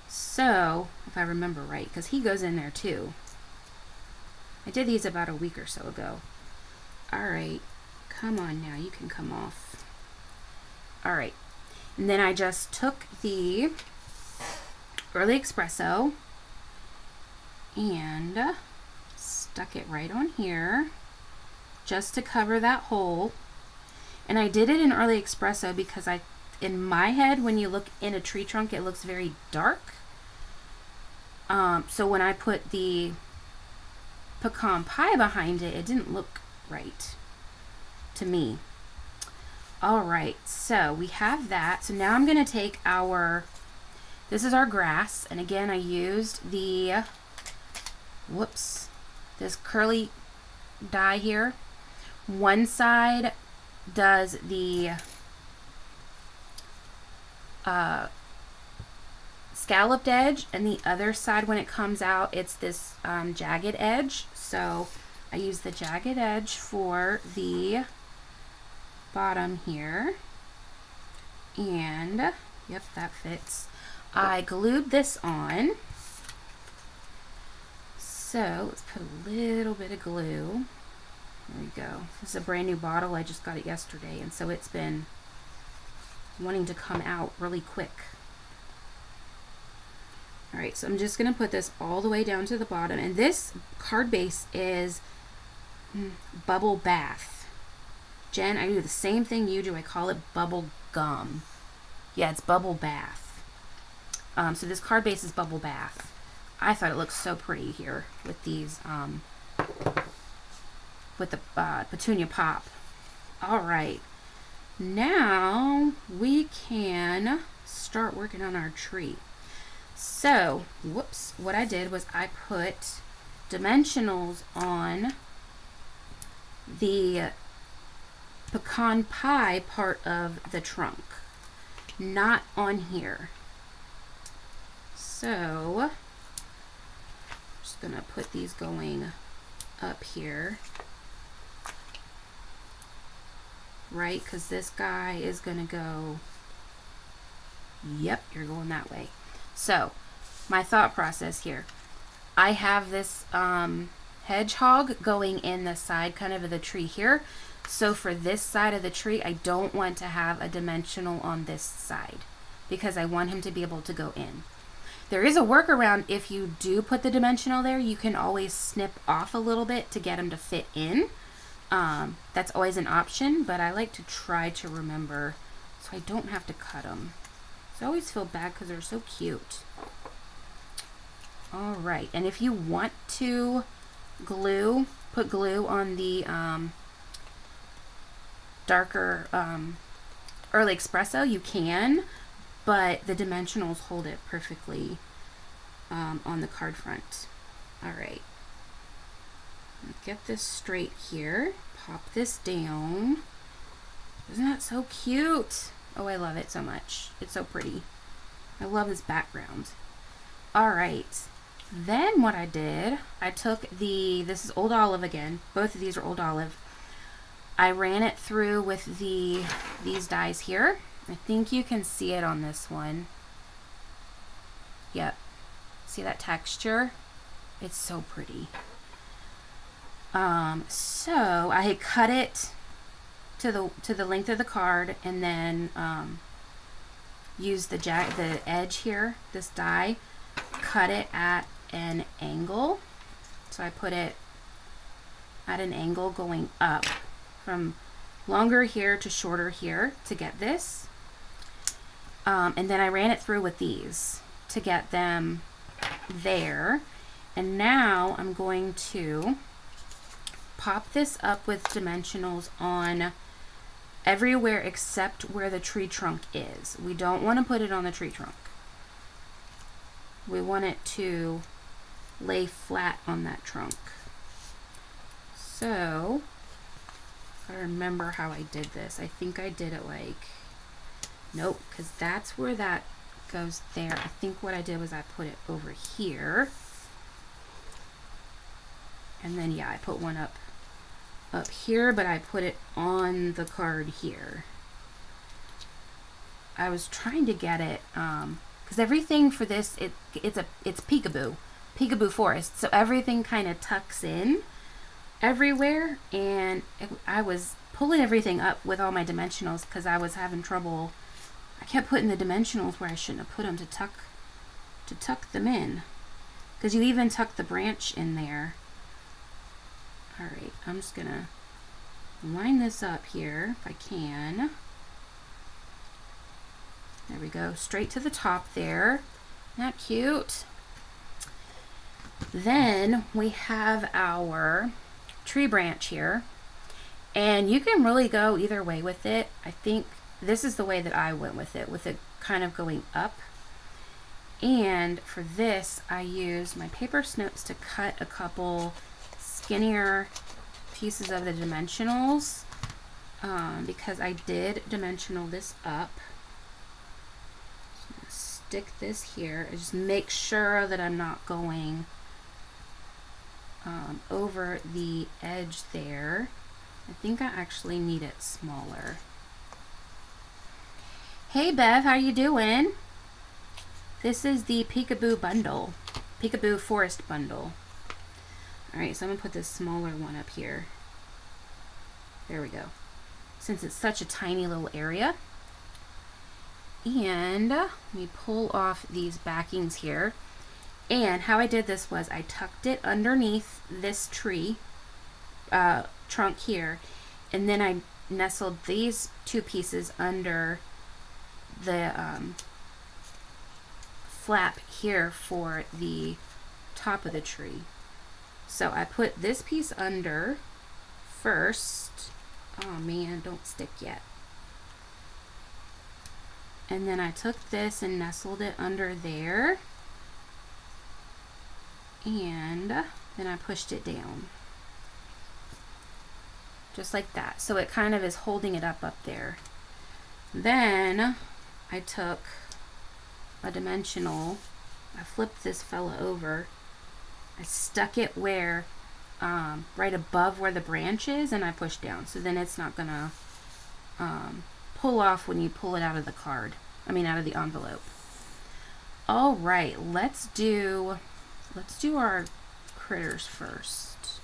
Speaker 1: So if I remember right, because he goes in there too. I did these about a week or so ago. All right, come on now, you can come off. All right, and then I just took the early espresso and stuck it right on here just to cover that hole. And I did it in early espresso because in my head, when you look in a tree trunk, it looks very dark. So when I put the pecan pie behind it, it didn't look right to me. All right, so we have that. So now I'm going to take this is our grass, and again, I used the, this curly dye here. One side does the scalloped edge, and the other side, when it comes out, it's this jagged edge. So I use the jagged edge for the bottom here, and yep, that fits. I glued this on. So let's put a little bit of glue. There we go. This is a brand new bottle. I just got it yesterday, and so it's been wanting to come out really quick. All right, so I'm just going to put this all the way down to the bottom, and this card base is bubble bath. Jen, I do the same thing you do. I call it bubble gum. Yeah, it's bubble bath. So this card base is bubble bath. I thought it looked so pretty here with these, with the petunia pop. All right, now we can start working on our tree. So, what I did was I put dimensionals on the pecan pie part of the trunk, not on here. So, I'm just gonna put these going up here, right? Because this guy is gonna go Yep, you're going that way. So, my thought process here. I have this hedgehog going in the side kind of the tree here. So for this side of the tree, I don't want to have a dimensional on this side because I want him to be able to go in. There is a workaround. If you do put the dimensional there, you can always snip off a little bit to get him to fit in. That's always an option, but I like to try to remember so I don't have to cut them. So I always feel bad because they're so cute. All right, and if you want to put glue on the darker early espresso, you can, but the dimensionals hold it perfectly on the card front. All right, get this straight here, pop this down. Isn't that so cute? Oh, I love it so much. It's so pretty. I love this background. All right, then what I did, I took this is Old Olive again. Both of these are Old Olive. I ran it through with these dies here. I think you can see it on this one. Yep. See that texture? It's so pretty. So I had cut it to the length of the card, and then used the edge here, this die, cut it at an angle. So I put it at an angle going up from longer here to shorter here to get this. And then I ran it through with these to get them there. And now I'm going to pop this up with dimensionals on everywhere except where the tree trunk is. We don't want to put it on the tree trunk. We want it to lay flat on that trunk. So, I remember how I did this. I think I did it like, nope, because that's where that goes there. I think what I did was I put it over here. And then, yeah, I put one up here, but I put it on the card here. I was trying to get it, because everything for this, it's Peekaboo Forest, so everything kind of tucks in everywhere, and I was pulling everything up with all my dimensionals because I was having trouble. I kept putting the dimensionals where I shouldn't have put them to tuck them in, because you even tuck the branch in there. All right, I'm just gonna line this up here if I can. There we go, straight to the top there. Isn't that cute? Then we have our tree branch here, and you can really go either way with it. I think this is the way that I went with it kind of going up. And for this, I used my paper snips to cut a couple skinnier pieces of the dimensionals, because I did dimensional this up. So I'm gonna stick this here and just make sure that I'm not going over the edge there. I think I actually need it smaller. Hey Bev, how you doing? This is the Peekaboo bundle, Peekaboo Forest bundle. Alright, so I'm going to put this smaller one up here. There we go. Since it's such a tiny little area. And let me pull off these backings here. And how I did this was I tucked it underneath this tree trunk here. And then I nestled these two pieces under the flap here for the top of the tree. So I put this piece under first. Oh man, don't stick yet. And then I took this and nestled it under there. And then I pushed it down. Just like that. So it kind of is holding it up there. Then I took a dimensional. I flipped this fella over. I stuck it where, right above where the branch is, and I pushed down. So then it's not gonna pull off when you pull it out of the card. out of the envelope. All right, let's do our critters first.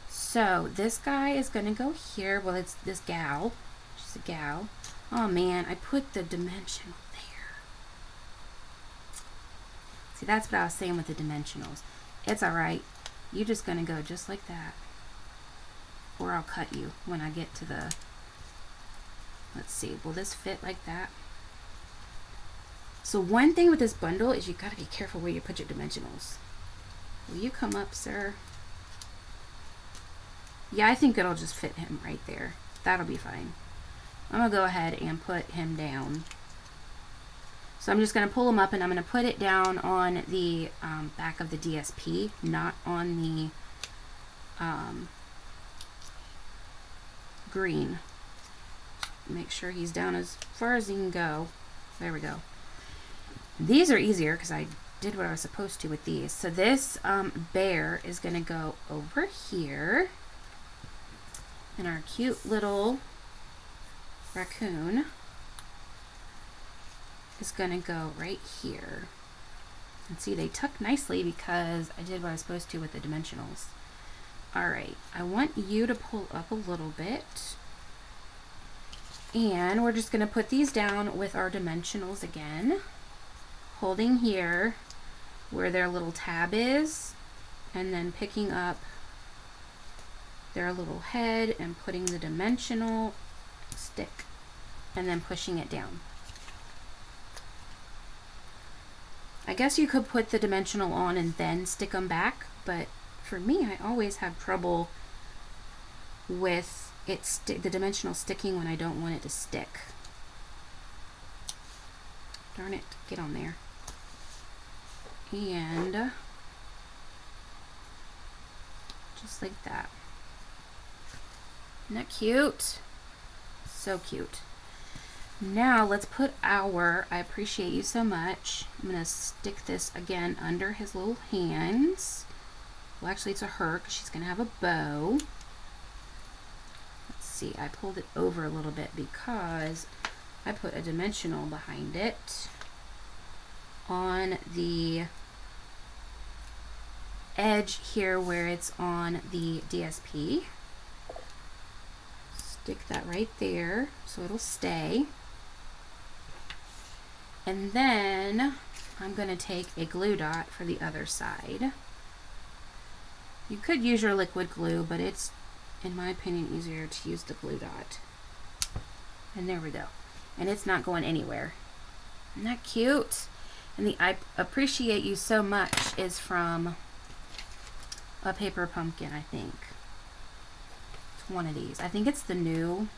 Speaker 1: So this guy is gonna go here. Well, it's this gal. She's a gal. Oh man, I put the dimensional there. See, that's what I was saying with the dimensionals. It's all right. You're just gonna go just like that, or I'll cut you when I get to the. Let's see. Will this fit like that? So one thing with this bundle is you got to be careful where you put your dimensionals. Will you come up, sir? Yeah, I think it'll just fit him right there. That'll be fine. I'm going to go ahead and put him down. So I'm just going to pull him up and I'm going to put it down on the back of the DSP, not on the green. Make sure he's down as far as he can go. There we go. These are easier because I did what I was supposed to with these. So this bear is going to go over here. And our cute little raccoon is going to go right here. And see, they tuck nicely because I did what I was supposed to with the dimensionals. Alright, I want you to pull up a little bit. And we're just going to put these down with our dimensionals again. Holding here where their little tab is, and then picking up their little head and putting the dimensional stick and then pushing it down. I guess you could put the dimensional on and then stick them back, but for me, I always have trouble with the dimensional sticking when I don't want it to stick. Darn it, get on there. And just like that. Isn't that cute? So cute. Now let's put our I appreciate you so much. I'm going to stick this again under his little hands. Well, actually it's a her because she's going to have a bow. Let's see, I pulled it over a little bit because I put a dimensional behind it on the edge here where it's on the DSP. Stick that right there so it'll stay. And then I'm going to take a glue dot for the other side. You could use your liquid glue, but it's, in my opinion, easier to use the glue dot. And there we go. And it's not going anywhere. Isn't that cute? And the I appreciate you so much is from a paper pumpkin, I think. It's one of these. I think it's the new.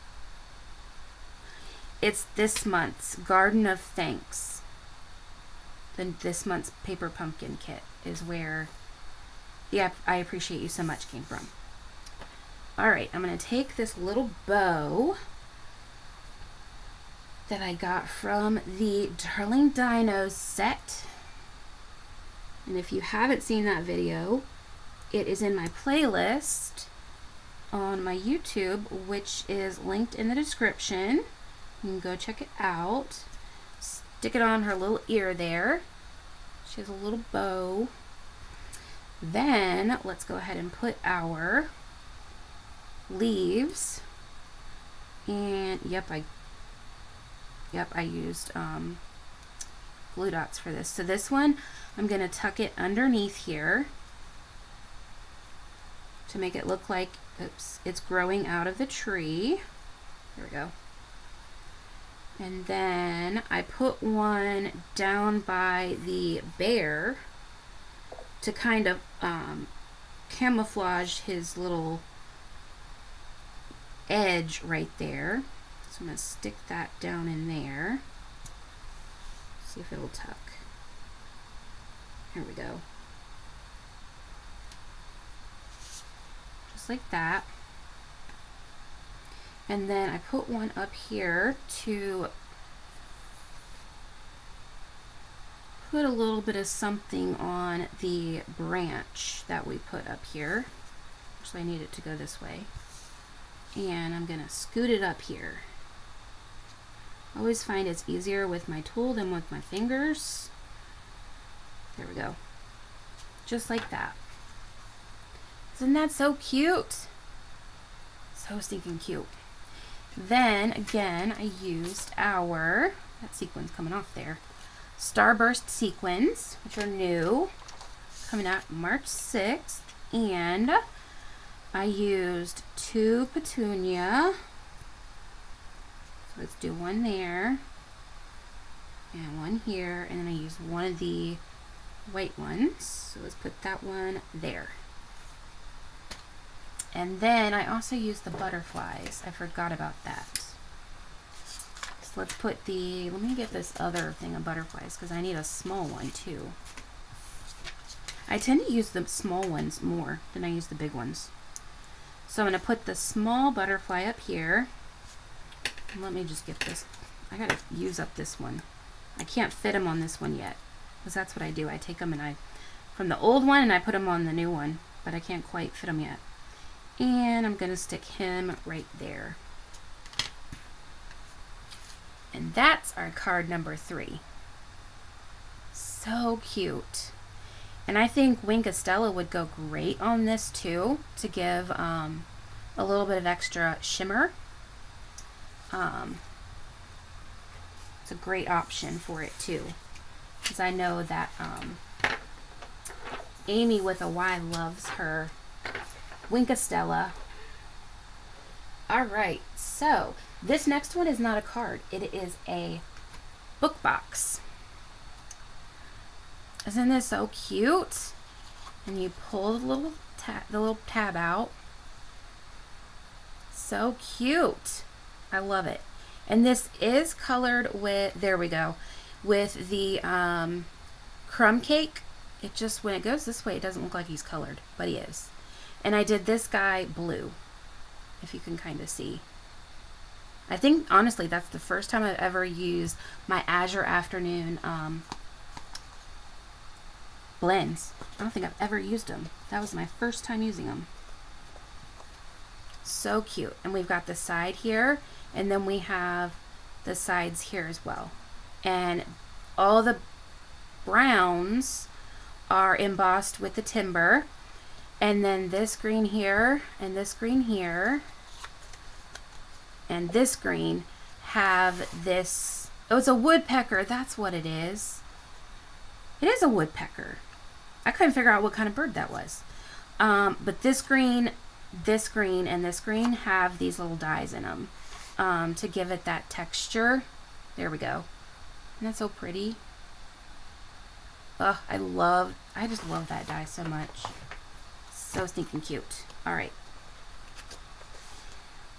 Speaker 1: It's this month's Garden of Thanks. Then this month's paper pumpkin kit is where the I appreciate you so much came from. Alright, I'm going to take this little bow that I got from the Darling Dinos set. And if you haven't seen that video, it is in my playlist on my YouTube, which is linked in the description. You can go check it out. Stick it on her little ear there. She has a little bow. Then let's go ahead and put our leaves. And yep, I used glue dots for this. So this one, I'm going to tuck it underneath here to make it look like, oops, it's growing out of the tree. There we go. And then I put one down by the bear to kind of camouflage his little edge right there. So I'm going to stick that down in there. See if it'll tuck. Here we go. Just like that. And then I put one up here to put a little bit of something on the branch that we put up here. Actually, I need it to go this way. And I'm going to scoot it up here. I always find it's easier with my tool than with my fingers. There we go. Just like that. Isn't that so cute? So stinking cute. Then again, I used our, that sequin's coming off there, Starburst sequins, which are new, coming out March 6th. And I used 2 petunia. So let's do one there and one here, and then I used one of the white ones. So let's put that one there. And then I also used the butterflies. I forgot about that. So let's put the, let me get this other thing of butterflies because I need a small one too. I tend to use the small ones more than I use the big ones. So I'm going to put the small butterfly up here. Let me just get this. I got to use up this one. I can't fit them on this one yet because that's what I do. I take them and I, from the old one, and I put them on the new one, but I can't quite fit them yet. And I'm going to stick him right there. And that's our card number 3. So cute. And I think whimsical would go great on this too, to give a little bit of extra shimmer. It's a great option for it too, because I know that Amy with a Y loves her whimsical. All right, so this next one is not a card. It is a book box. Isn't this so cute? And you pull the little tab out. So cute. I love it. And this is colored with, there we go, with the crumb cake. It just, when it goes this way, it doesn't look like he's colored, but he is. And I did this guy blue, if you can kind of see. I think, honestly, that's the first time I've ever used my Azure Afternoon blends. I don't think I've ever used them. That was my first time using them. So cute. And we've got the side here, and then we have the sides here as well. And all the browns are embossed with the timber. And then this green here, and this green here, and this green have this, oh, it's a woodpecker. That's what it is. It is a woodpecker. I couldn't figure out what kind of bird that was. But this green, and this green have these little dies in them to give it that texture. There we go. Isn't that so pretty? Oh, I just love that die so much. So stinking cute. All right.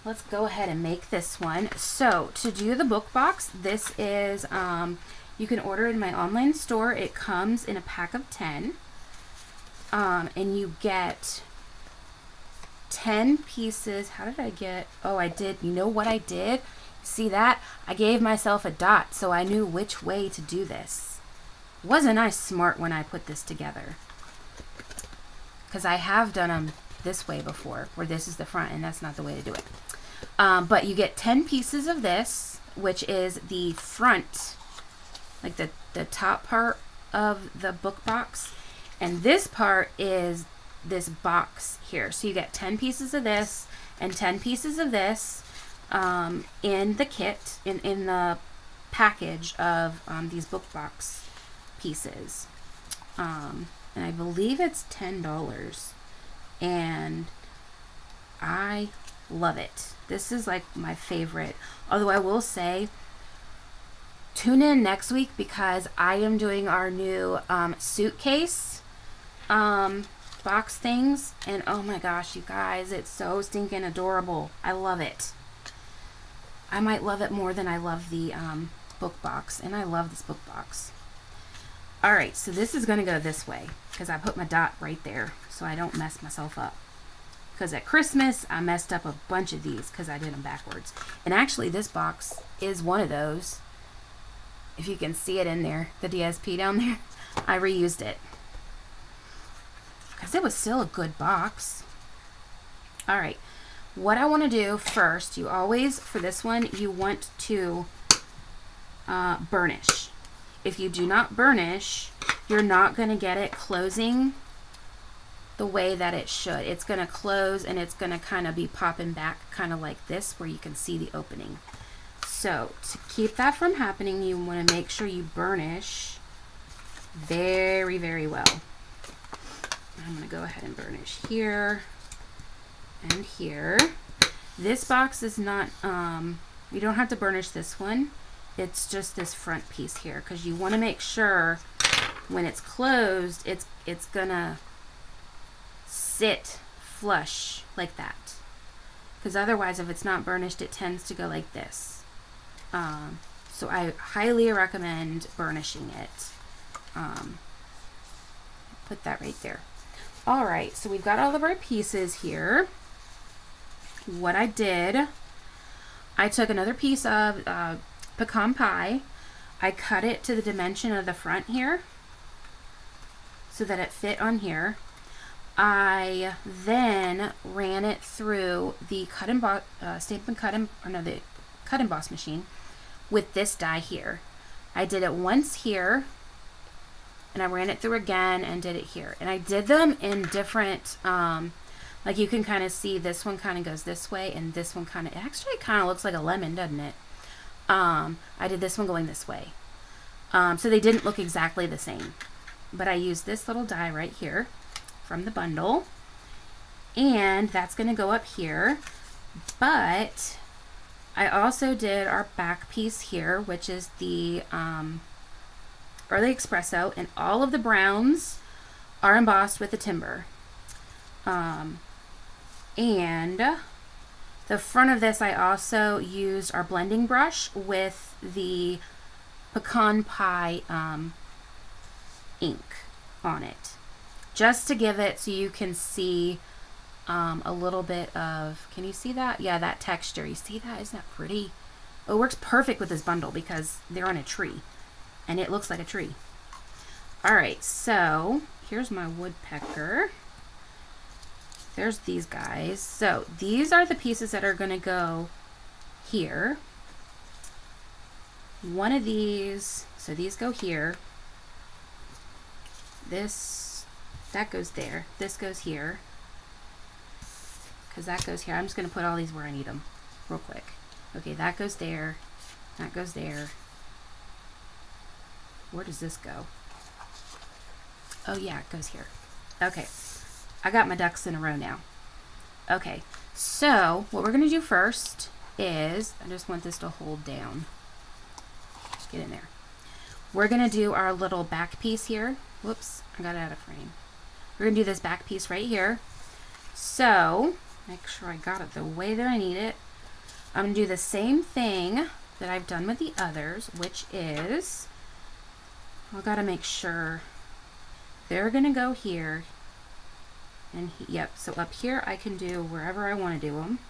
Speaker 1: Let's go ahead and make this one. So to do the book box, this is, you can order it in my online store. It comes in a pack of 10. And you get 10 pieces. How did I get? Oh, I did. You know what I did? See that? I gave myself a dot so I knew which way to do this. Wasn't I smart when I put this together? Because I have done them this way before, where this is the front, and that's not the way to do it. But you get 10 pieces of this, which is the front, like the top part of the book box. And this part is this box here. So you get 10 pieces of this and 10 pieces of this in the kit, in the package of these book box pieces. And I believe it's $10. And I love it. This is like my favorite. Although I will say, tune in next week because I am doing our new suitcase box things. And oh my gosh, you guys, it's so stinking adorable. I love it. I might love it more than I love the book box. And I love this book box. All right, so this is going to go this way because I put my dot right there so I don't mess myself up. Because at Christmas, I messed up a bunch of these because I did them backwards. And actually, this box is one of those. If you can see it in there, the DSP down there, I reused it. Because it was still a good box. All right, what I want to do first, you always, for this one, you want to burnish. If you do not burnish, you're not going to get it closing the way that it should. It's going to close and it's going to kind of be popping back kind of like this where you can see the opening. So to keep that from happening, you want to make sure you burnish very, very well. I'm going to go ahead and burnish here and here. This box is not, you don't have to burnish this one. It's just this front piece here because you want to make sure when it's closed, it's gonna sit flush like that. Because otherwise, if it's not burnished, it tends to go like this. So I highly recommend burnishing it. Put that right there. All right, so we've got all of our pieces here. What I did, I took another piece of pecan pie. I cut it to the dimension of the front here so that it fit on here. I then ran it through the Stampin' the cut emboss machine with this die here. I did it once here, and I ran it through again and did it here. And I did them in different, like you can kind of see this one kind of goes this way, and this one kind of, actually it kind of looks like a lemon, doesn't it? I did this one going this way. So they didn't look exactly the same. But I used this little die right here from the bundle. And that's going to go up here. But I also did our back piece here, which is the Early Espresso. And all of the browns are embossed with the timber. And the front of this, I also used our blending brush with the pecan pie ink on it, just to give it so you can see a little bit of, can you see that? Yeah, that texture. You see that? Isn't that pretty? Oh, it works perfect with this bundle because they're on a tree and it looks like a tree. All right, so here's my woodpecker. There's these guys. So these are the pieces that are going to go here. One of these, so these go here. That goes there. This goes here. Because that goes here. I'm just going to put all these where I need them real quick. Okay, that goes there. That goes there. Where does this go? Oh yeah, it goes here. Okay. I got my ducks in a row now. Okay, so what we're going to do first is, I just want this to hold down. Get in there. We're going to do our little back piece here. Whoops, I got it out of frame. We're going to do this back piece right here. So, make sure I got it the way that I need it. I'm going to do the same thing that I've done with the others, which is, I've got to make sure they're going to go here. And yep, so up here I can do wherever I want to do them.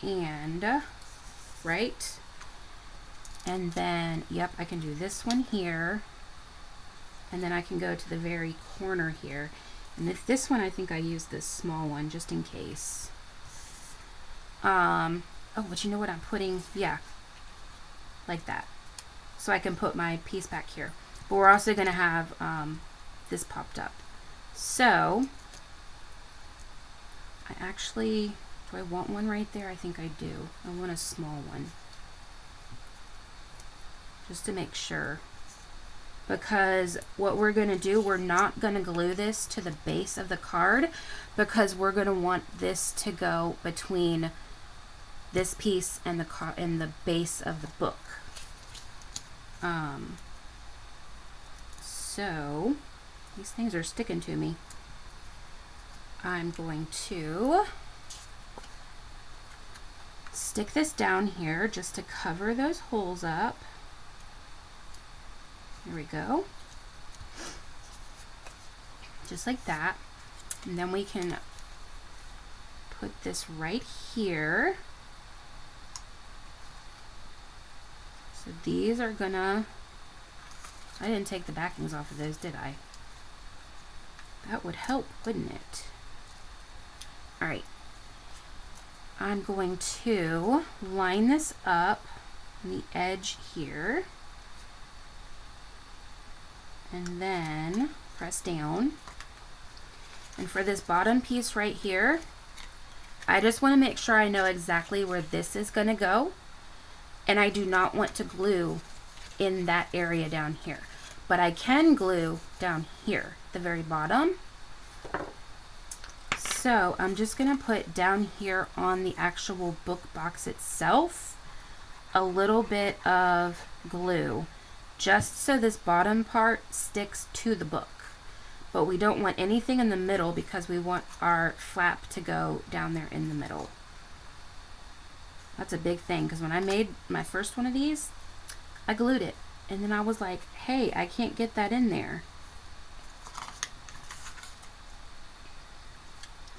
Speaker 1: And, right. And then, yep, I can do this one here. And then I can go to the very corner here. And if this one, I think I used this small one just in case. Oh, but you know what I'm putting? Yeah, like that. So I can put my piece back here. But we're also going to have this popped up. So, I actually, do I want one right there? I think I do. I want a small one. Just to make sure. Because what we're going to do, we're not going to glue this to the base of the card because we're going to want this to go between this piece and the base of the book. So, these things are sticking to me. I'm going to stick this down here just to cover those holes up. There we go. Just like that. And then we can put this right here. So these are gonna, I didn't take the backings off of those, did I? That would help, wouldn't it? All right. I'm going to line this up on the edge here. And then press down. And for this bottom piece right here, I just want to make sure I know exactly where this is going to go. And I do not want to glue in that area down here. But I can glue down here, the very bottom. So I'm just going to put down here on the actual book box itself a little bit of glue, just so this bottom part sticks to the book. But we don't want anything in the middle because we want our flap to go down there in the middle. That's a big thing, because when I made my first one of these, I glued it. And then I was like, hey, I can't get that in there.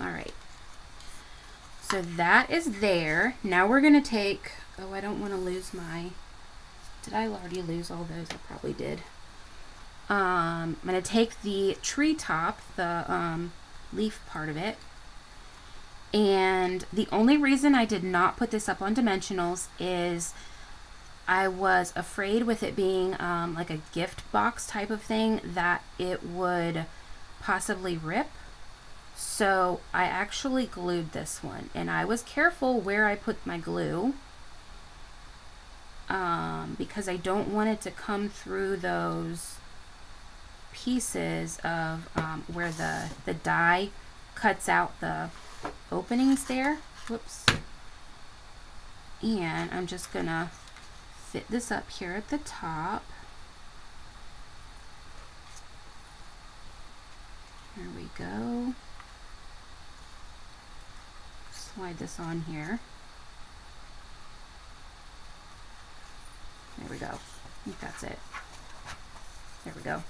Speaker 1: All right. So that is there. Now we're going to take, oh, I don't want to lose my, did I already lose all those? I probably did. I'm going to take the treetop, the leaf part of it. And the only reason I did not put this up on dimensionals is I was afraid with it being like a gift box type of thing that it would possibly rip. So I actually glued this one, and I was careful where I put my glue because I don't want it to come through those pieces of where the die cuts out the openings there. Whoops. And I'm just gonna fit this up here at the top. There we go. Slide this on here. There we go. I think that's it. There we go.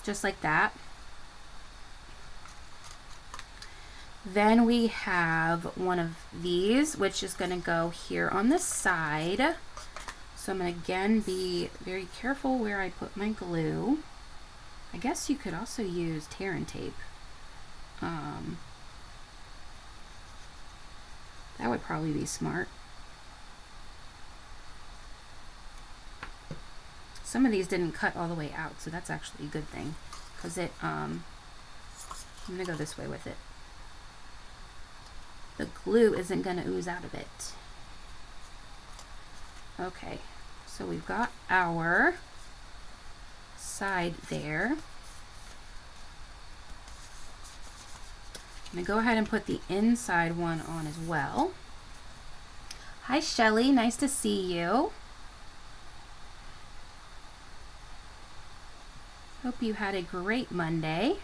Speaker 1: Just like that. Then we have one of these, which is going to go here on the side. So I'm going to again be very careful where I put my glue. I guess you could also use tear and tape. That would probably be smart. Some of these didn't cut all the way out, so that's actually a good thing, because it, I'm going to go this way with it. The glue isn't going to ooze out of it. Okay, so we've got our side there. I'm going to go ahead and put the inside one on as well. Hi Shelly, nice to see you. Hope you had a great Monday.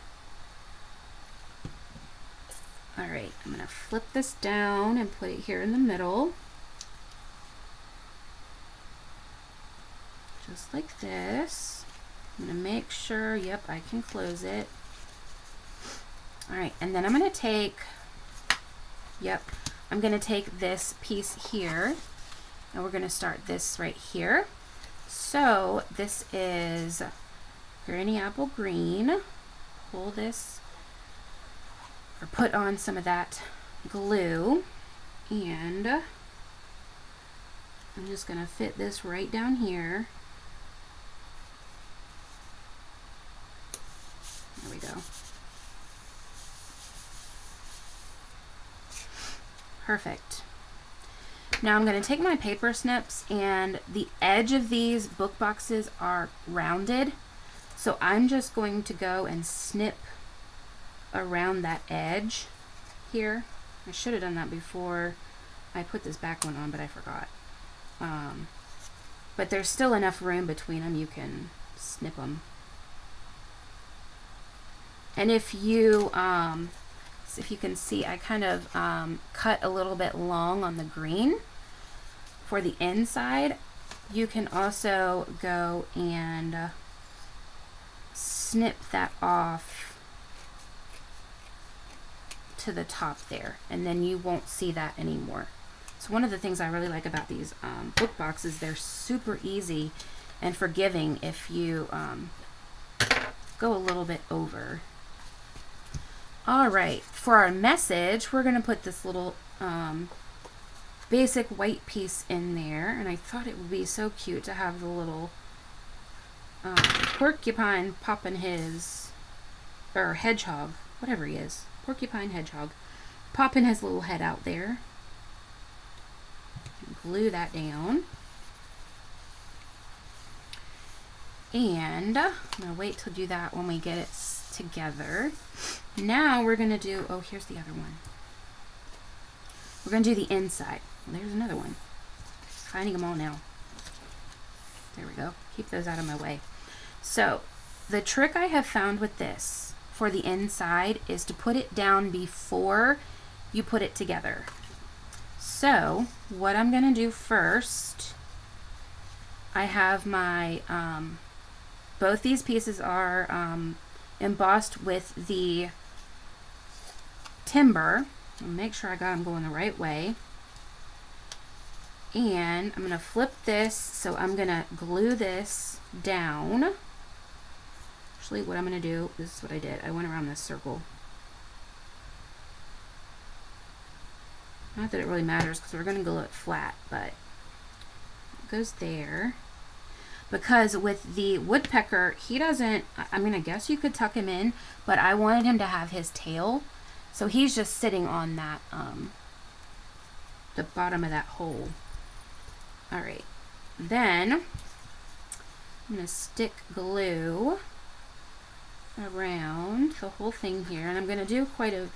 Speaker 1: All right, I'm going to flip this down and put it here in the middle. Just like this. I'm going to make sure, yep, I can close it. All right, and then I'm going to take, I'm going to take this piece here, and we're going to start this right here. So this is Granny Apple Green. Pull this, or put on some of that glue, and I'm just going to fit this right down here. There we go. Perfect. Now I'm going to take my paper snips, and the edge of these book boxes are rounded, so I'm just going to go and snip around that edge here. I should have done that before I put this back one on, but I forgot. But there's still enough room between them, you can snip them. And if you can see, I kind of cut a little bit long on the green for the inside. You can also go and snip that off to the top there, and then you won't see that anymore. So one of the things I really like about these book boxes, they're super easy and forgiving if you go a little bit over. All right, for our message, we're going to put this little basic white piece in there, and I thought it would be so cute to have the little porcupine popping his, or hedgehog, whatever he is, porcupine hedgehog, popping his little head out there. Glue that down. And I'm going to wait to do that when we get it together. Now we're going to do, oh, here's the other one. We're going to do the inside. Well, there's another one. Finding them all now. There we go. Keep those out of my way. So the trick I have found with this for the inside is to put it down before you put it together. So what I'm going to do first, I have my, both these pieces are embossed with the timber. I'll make sure I got them going the right way. And I'm going to flip this, so I'm going to glue this down. Actually, what I'm going to do, this is what I did. I went around this circle. Not that it really matters because we're going to glue it flat, but it goes there. Because with the woodpecker, he doesn't, I mean, I guess you could tuck him in, but I wanted him to have his tail. So he's just sitting on that, the bottom of that hole. All right, then I'm going to stick glue around the whole thing here, and I'm going to do quite a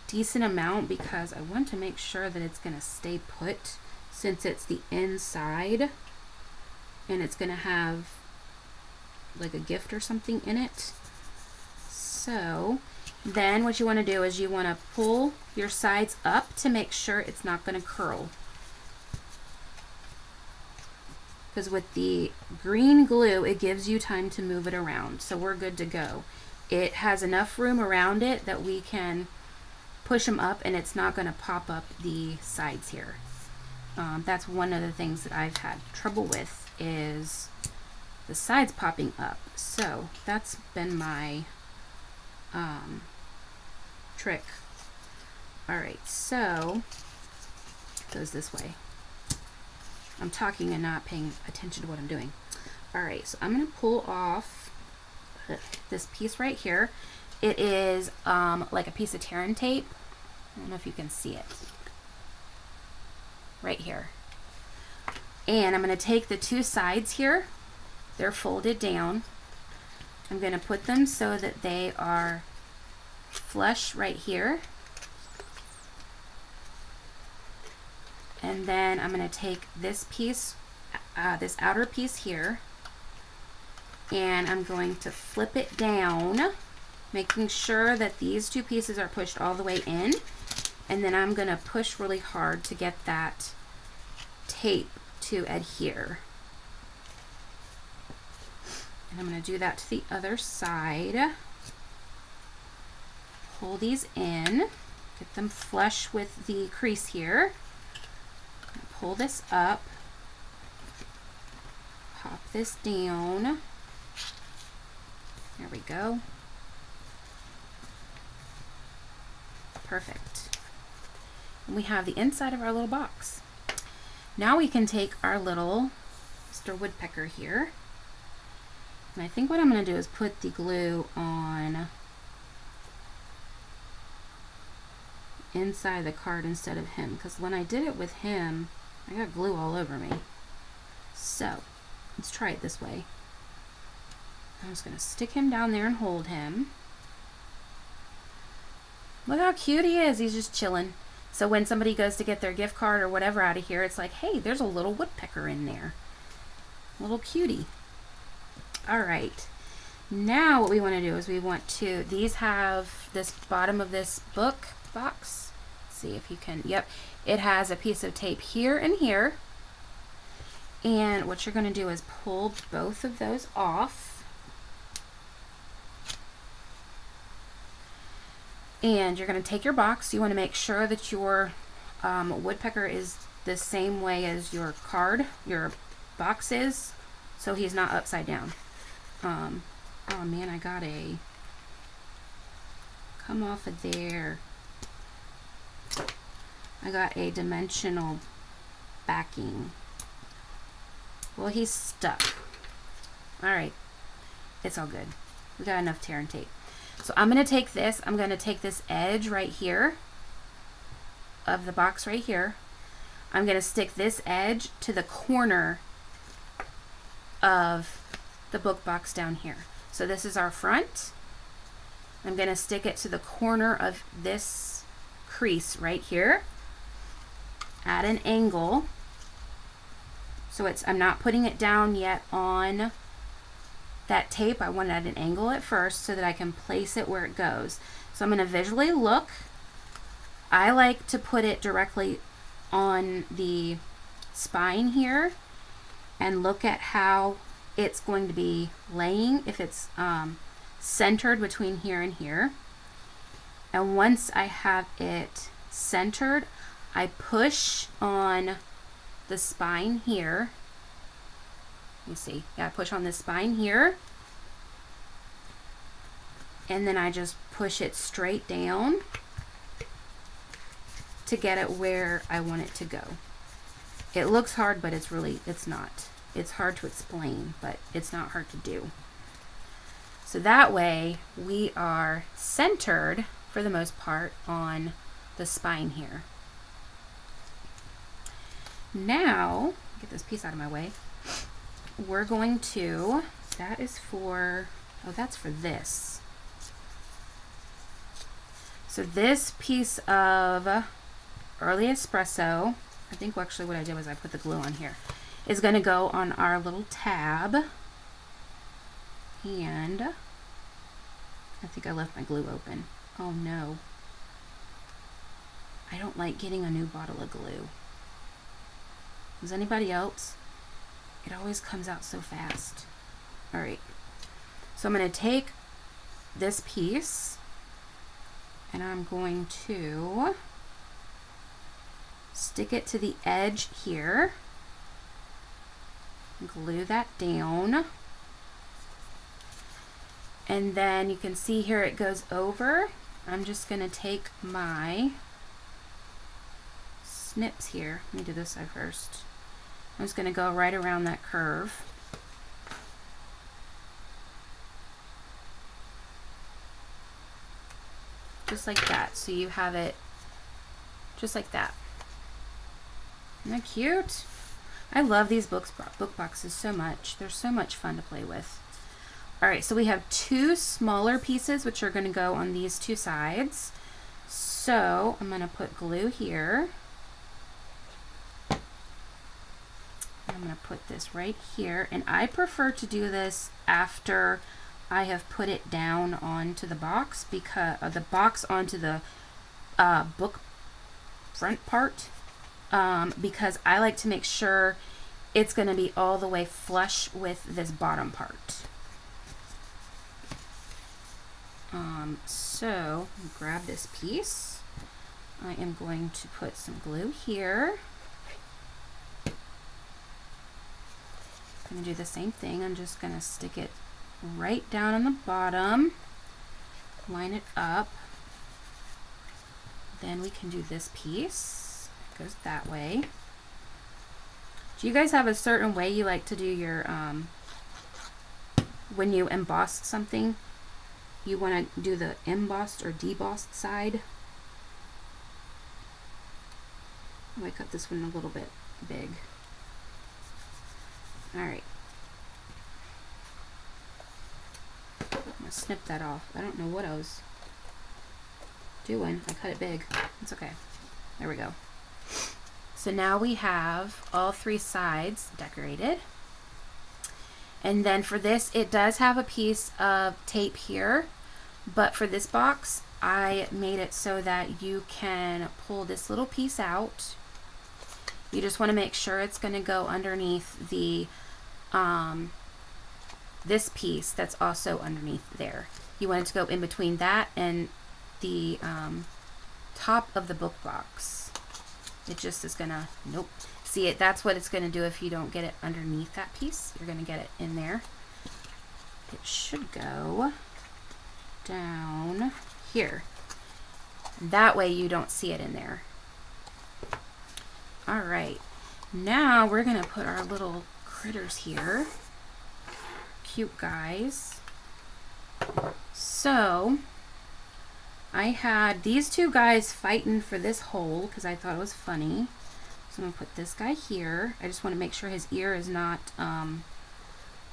Speaker 1: decent amount because I want to make sure that it's going to stay put since it's the inside and it's going to have like a gift or something in it. So then what you want to do is you want to pull your sides up to make sure it's not going to curl. Because with the green glue, it gives you time to move it around. So we're good to go. It has enough room around it that we can push them up and it's not going to pop up the sides here. That's one of the things that I've had trouble with is the sides popping up. So that's been my trick. All right, so it goes this way. I'm talking and not paying attention to what I'm doing. All right, so I'm going to pull off this piece right here. It is like a piece of tear and tape. I don't know if you can see it. Right here. And I'm going to take the two sides here. They're folded down. I'm going to put them so that they are flush right here. And then I'm going to take this piece, this outer piece here, and I'm going to flip it down, making sure that these two pieces are pushed all the way in. And then I'm going to push really hard to get that tape to adhere. And I'm going to do that to the other side. Pull these in, get them flush with the crease here. Pull this up, pop this down. There we go. Perfect. And we have the inside of our little box. Now we can take our little Mr. Woodpecker here. And I think what I'm going to do is put the glue on inside the card instead of him, because when I did it with him, I got glue all over me. So let's try it this way. I'm just going to stick him down there and hold him. Look how cute he is. He's just chilling. So when somebody goes to get their gift card or whatever out of here, it's like, hey, there's a little woodpecker in there. Little cutie. All right. Now what we want to do is we want to, these have this bottom of this book box. Let's see if you can, yep. It has a piece of tape here and here. And what you're going to do is pull both of those off. And you're going to take your box. You want to make sure that your woodpecker is the same way as your card, your box is, so he's not upside down. Oh man, I got a, come off of there. I got a dimensional backing. Well, he's stuck. All right, it's all good. We got enough tear and tape. So I'm going to take this, I'm going to take this edge right here of the box right here. I'm going to stick this edge to the corner of the book box down here. So this is our front. I'm going to stick it to the corner of this crease right here at an angle. So I'm not putting it down yet on that tape. I want it at an angle at first so that I can place it where it goes. So I'm going to visually look. I like to put it directly on the spine here and look at how it's going to be laying, if it's centered between here and here. And once I have it centered, I push on the spine here. You see, yeah, I push on the spine here, and then I just push it straight down to get it where I want it to go. It looks hard, but it's not. It's hard to explain, but it's not hard to do. So that way we are centered for the most part on the spine here. Now, get this piece out of my way. We're going to, that is for, oh, that's for this. So this piece of early espresso, I think actually what I did was I put the glue on here, is going to go on our little tab. And I think I left my glue open. Oh no. I don't like getting a new bottle of glue. Does anybody else? It always comes out so fast. All right. So I'm going to take this piece and I'm going to stick it to the edge here. Glue that down. And then you can see here it goes over. I'm just going to take my snips here. Let me do this side first. I'm just going to go right around that curve. Just like that. So you have it just like that. Isn't that cute? I love these book boxes so much. They're so much fun to play with. All right, so we have two smaller pieces which are going to go on these two sides. So I'm going to put glue here. I'm going to put this right here, and I prefer to do this after I have put it down onto the box, because the box onto the book front part, because I like to make sure it's going to be all the way flush with this bottom part. So grab this piece. I am going to put some glue here. I'm going to do the same thing. I'm just going to stick it right down on the bottom, line it up. Then we can do this piece. It goes that way. Do you guys have a certain way you like to do your, when you emboss something, you want to do the embossed or debossed side? Oh, I cut this one a little bit big. All right. I'm gonna snip that off. I don't know what I was doing. I cut it big. It's okay. There we go. So now we have all three sides decorated. And then for this, it does have a piece of tape here, but for this box, I made it so that you can pull this little piece out. You just want to make sure it's going to go underneath the this piece that's also underneath there. You want it to go in between that and the top of the book box. It just is going to, nope. See it, that's what it's going to do if you don't get it underneath that piece. You're going to get it in there. It should go down here. That way you don't see it in there. All right. Now we're gonna put our little critters here. Cute guys. So I had these two guys fighting for this hole because I thought it was funny. So I'm gonna put this guy here. I just want to make sure his ear is not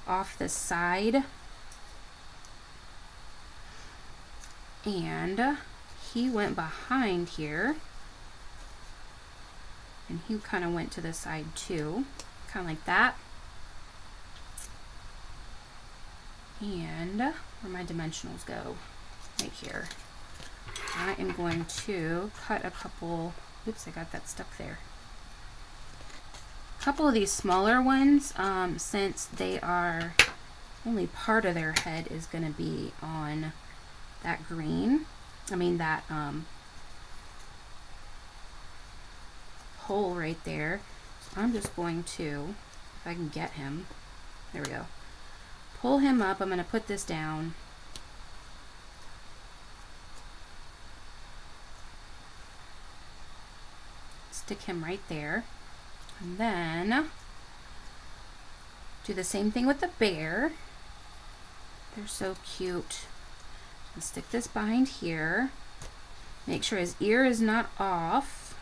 Speaker 1: off the side. And he went behind here. And he kind of went to the side too. Kind of like that. And where my dimensionals go? Right here. I am going to cut a couple, oops, I got that stuck there. A couple of these smaller ones, since they are only part of their head is going to be on that green. I mean that hole right there. So I'm just going to, if I can get him, there we go. Pull him up. I'm going to put this down. Stick him right there. And then do the same thing with the bear. They're so cute. I'll stick this behind here. Make sure his ear is not off.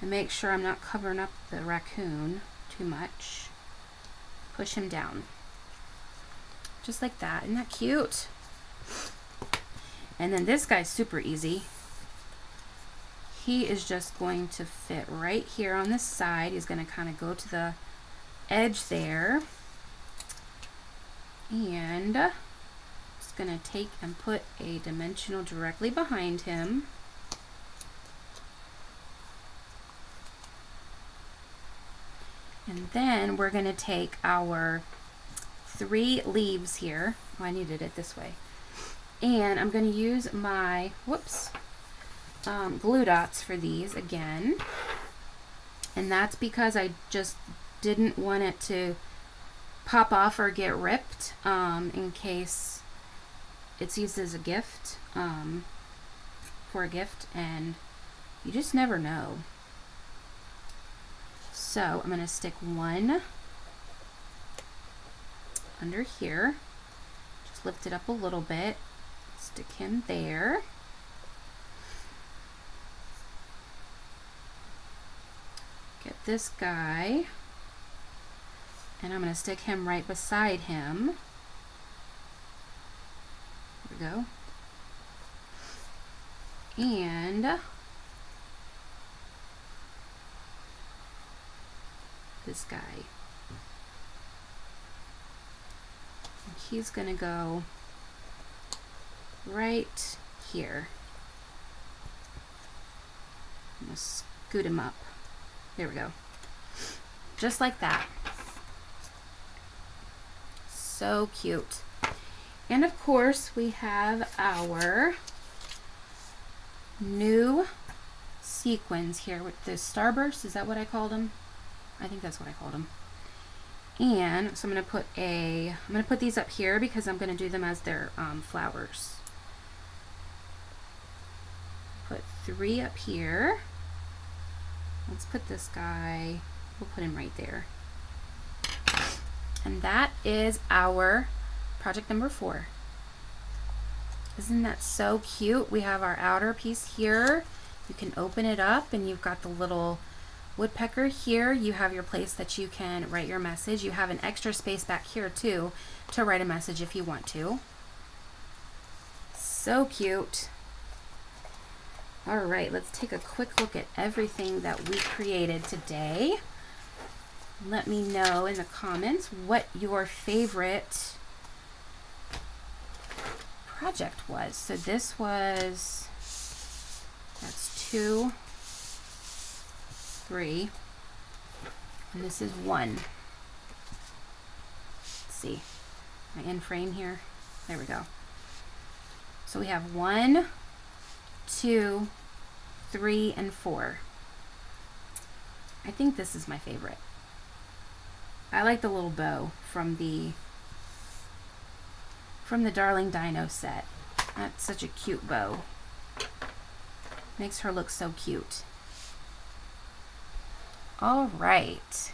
Speaker 1: And make sure I'm not covering up the raccoon too much. Push him down. Just like that. Isn't that cute? And then this guy's super easy. He is just going to fit right here on this side. He's going to kind of go to the edge there. And just going to take and put a dimensional directly behind him. And then we're going to take our 3 leaves here. Oh, I needed it this way. And I'm going to use my, whoops, glue dots for these again. And that's because I just didn't want it to pop off or get ripped in case it's used as a gift, for a gift, and you just never know. So I'm going to stick one under here, just lift it up a little bit, stick him there. Get this guy, and I'm going to stick him right beside him. There we go. And this guy. And he's going to go right here. I'm going to scoot him up. There we go. Just like that. So cute. And of course, we have our new sequins here with the starburst. Is that what I called them? I think that's what I called them. And so I'm going to put these up here because I'm going to do them as their flowers. Put 3 up here. Let's put this guy, we'll put him right there. And that is our project number 4. Isn't that so cute? We have our outer piece here. You can open it up and you've got the little woodpecker here. You have your place that you can write your message. You have an extra space back here too to write a message if you want to. So cute. All right, let's take a quick look at everything that we created today. Let me know in the comments what your favorite project was. So this was, that's 2, 3, and this is 1. Let's see, am I in frame here? There we go. So we have 1, 2, 3, and 4. I think this is my favorite. I like the little bow from the Darling Dino set. That's such a cute bow. Makes her look so cute. All right.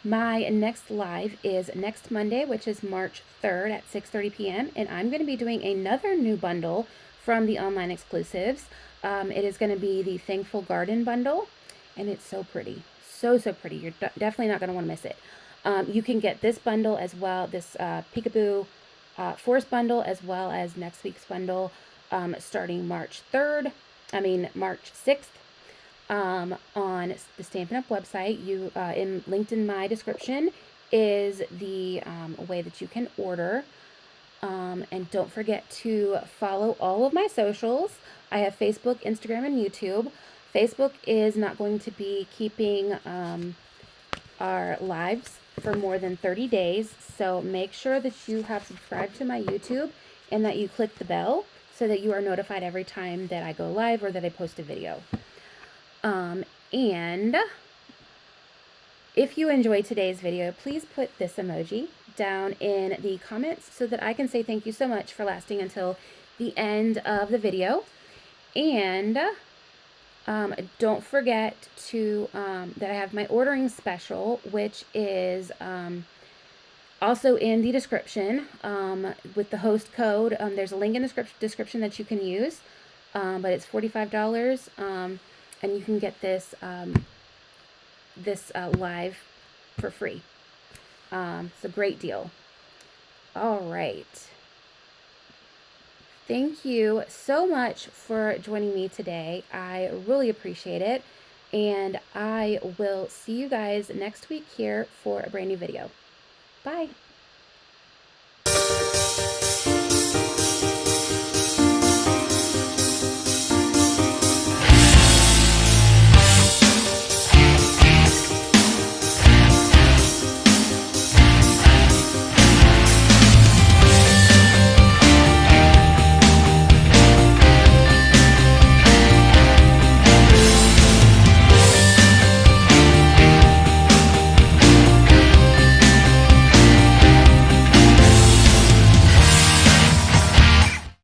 Speaker 1: My next live is next Monday, which is March 3rd at 6:30 p.m. And I'm going to be doing another new bundle from the online exclusives. It is going to be the Thankful Garden bundle, and it's so pretty. So pretty. You're definitely not going to want to miss it. You can get this bundle as well, this Peekaboo Forest bundle, as well as next week's bundle, starting March 6th. On the Stampin' Up website, linked in my description is the way that you can order. And don't forget to follow all of my socials. I have Facebook, Instagram, and YouTube. Facebook is not going to be keeping our lives for more than 30 days, so make sure that you have subscribed to my YouTube and that you click the bell so that you are notified every time that I go live or that I post a video. And if you enjoyed today's video, please put this emoji down in the comments so that I can say thank you so much for lasting until the end of the video. And don't forget to that I have my ordering special, which is also in the description with the host code. There's a link in the description that you can use, but it's $45. And you can get this live for free. It's a great deal. All right. Thank you so much for joining me today. I really appreciate it. And I will see you guys next week here for a brand new video. Bye.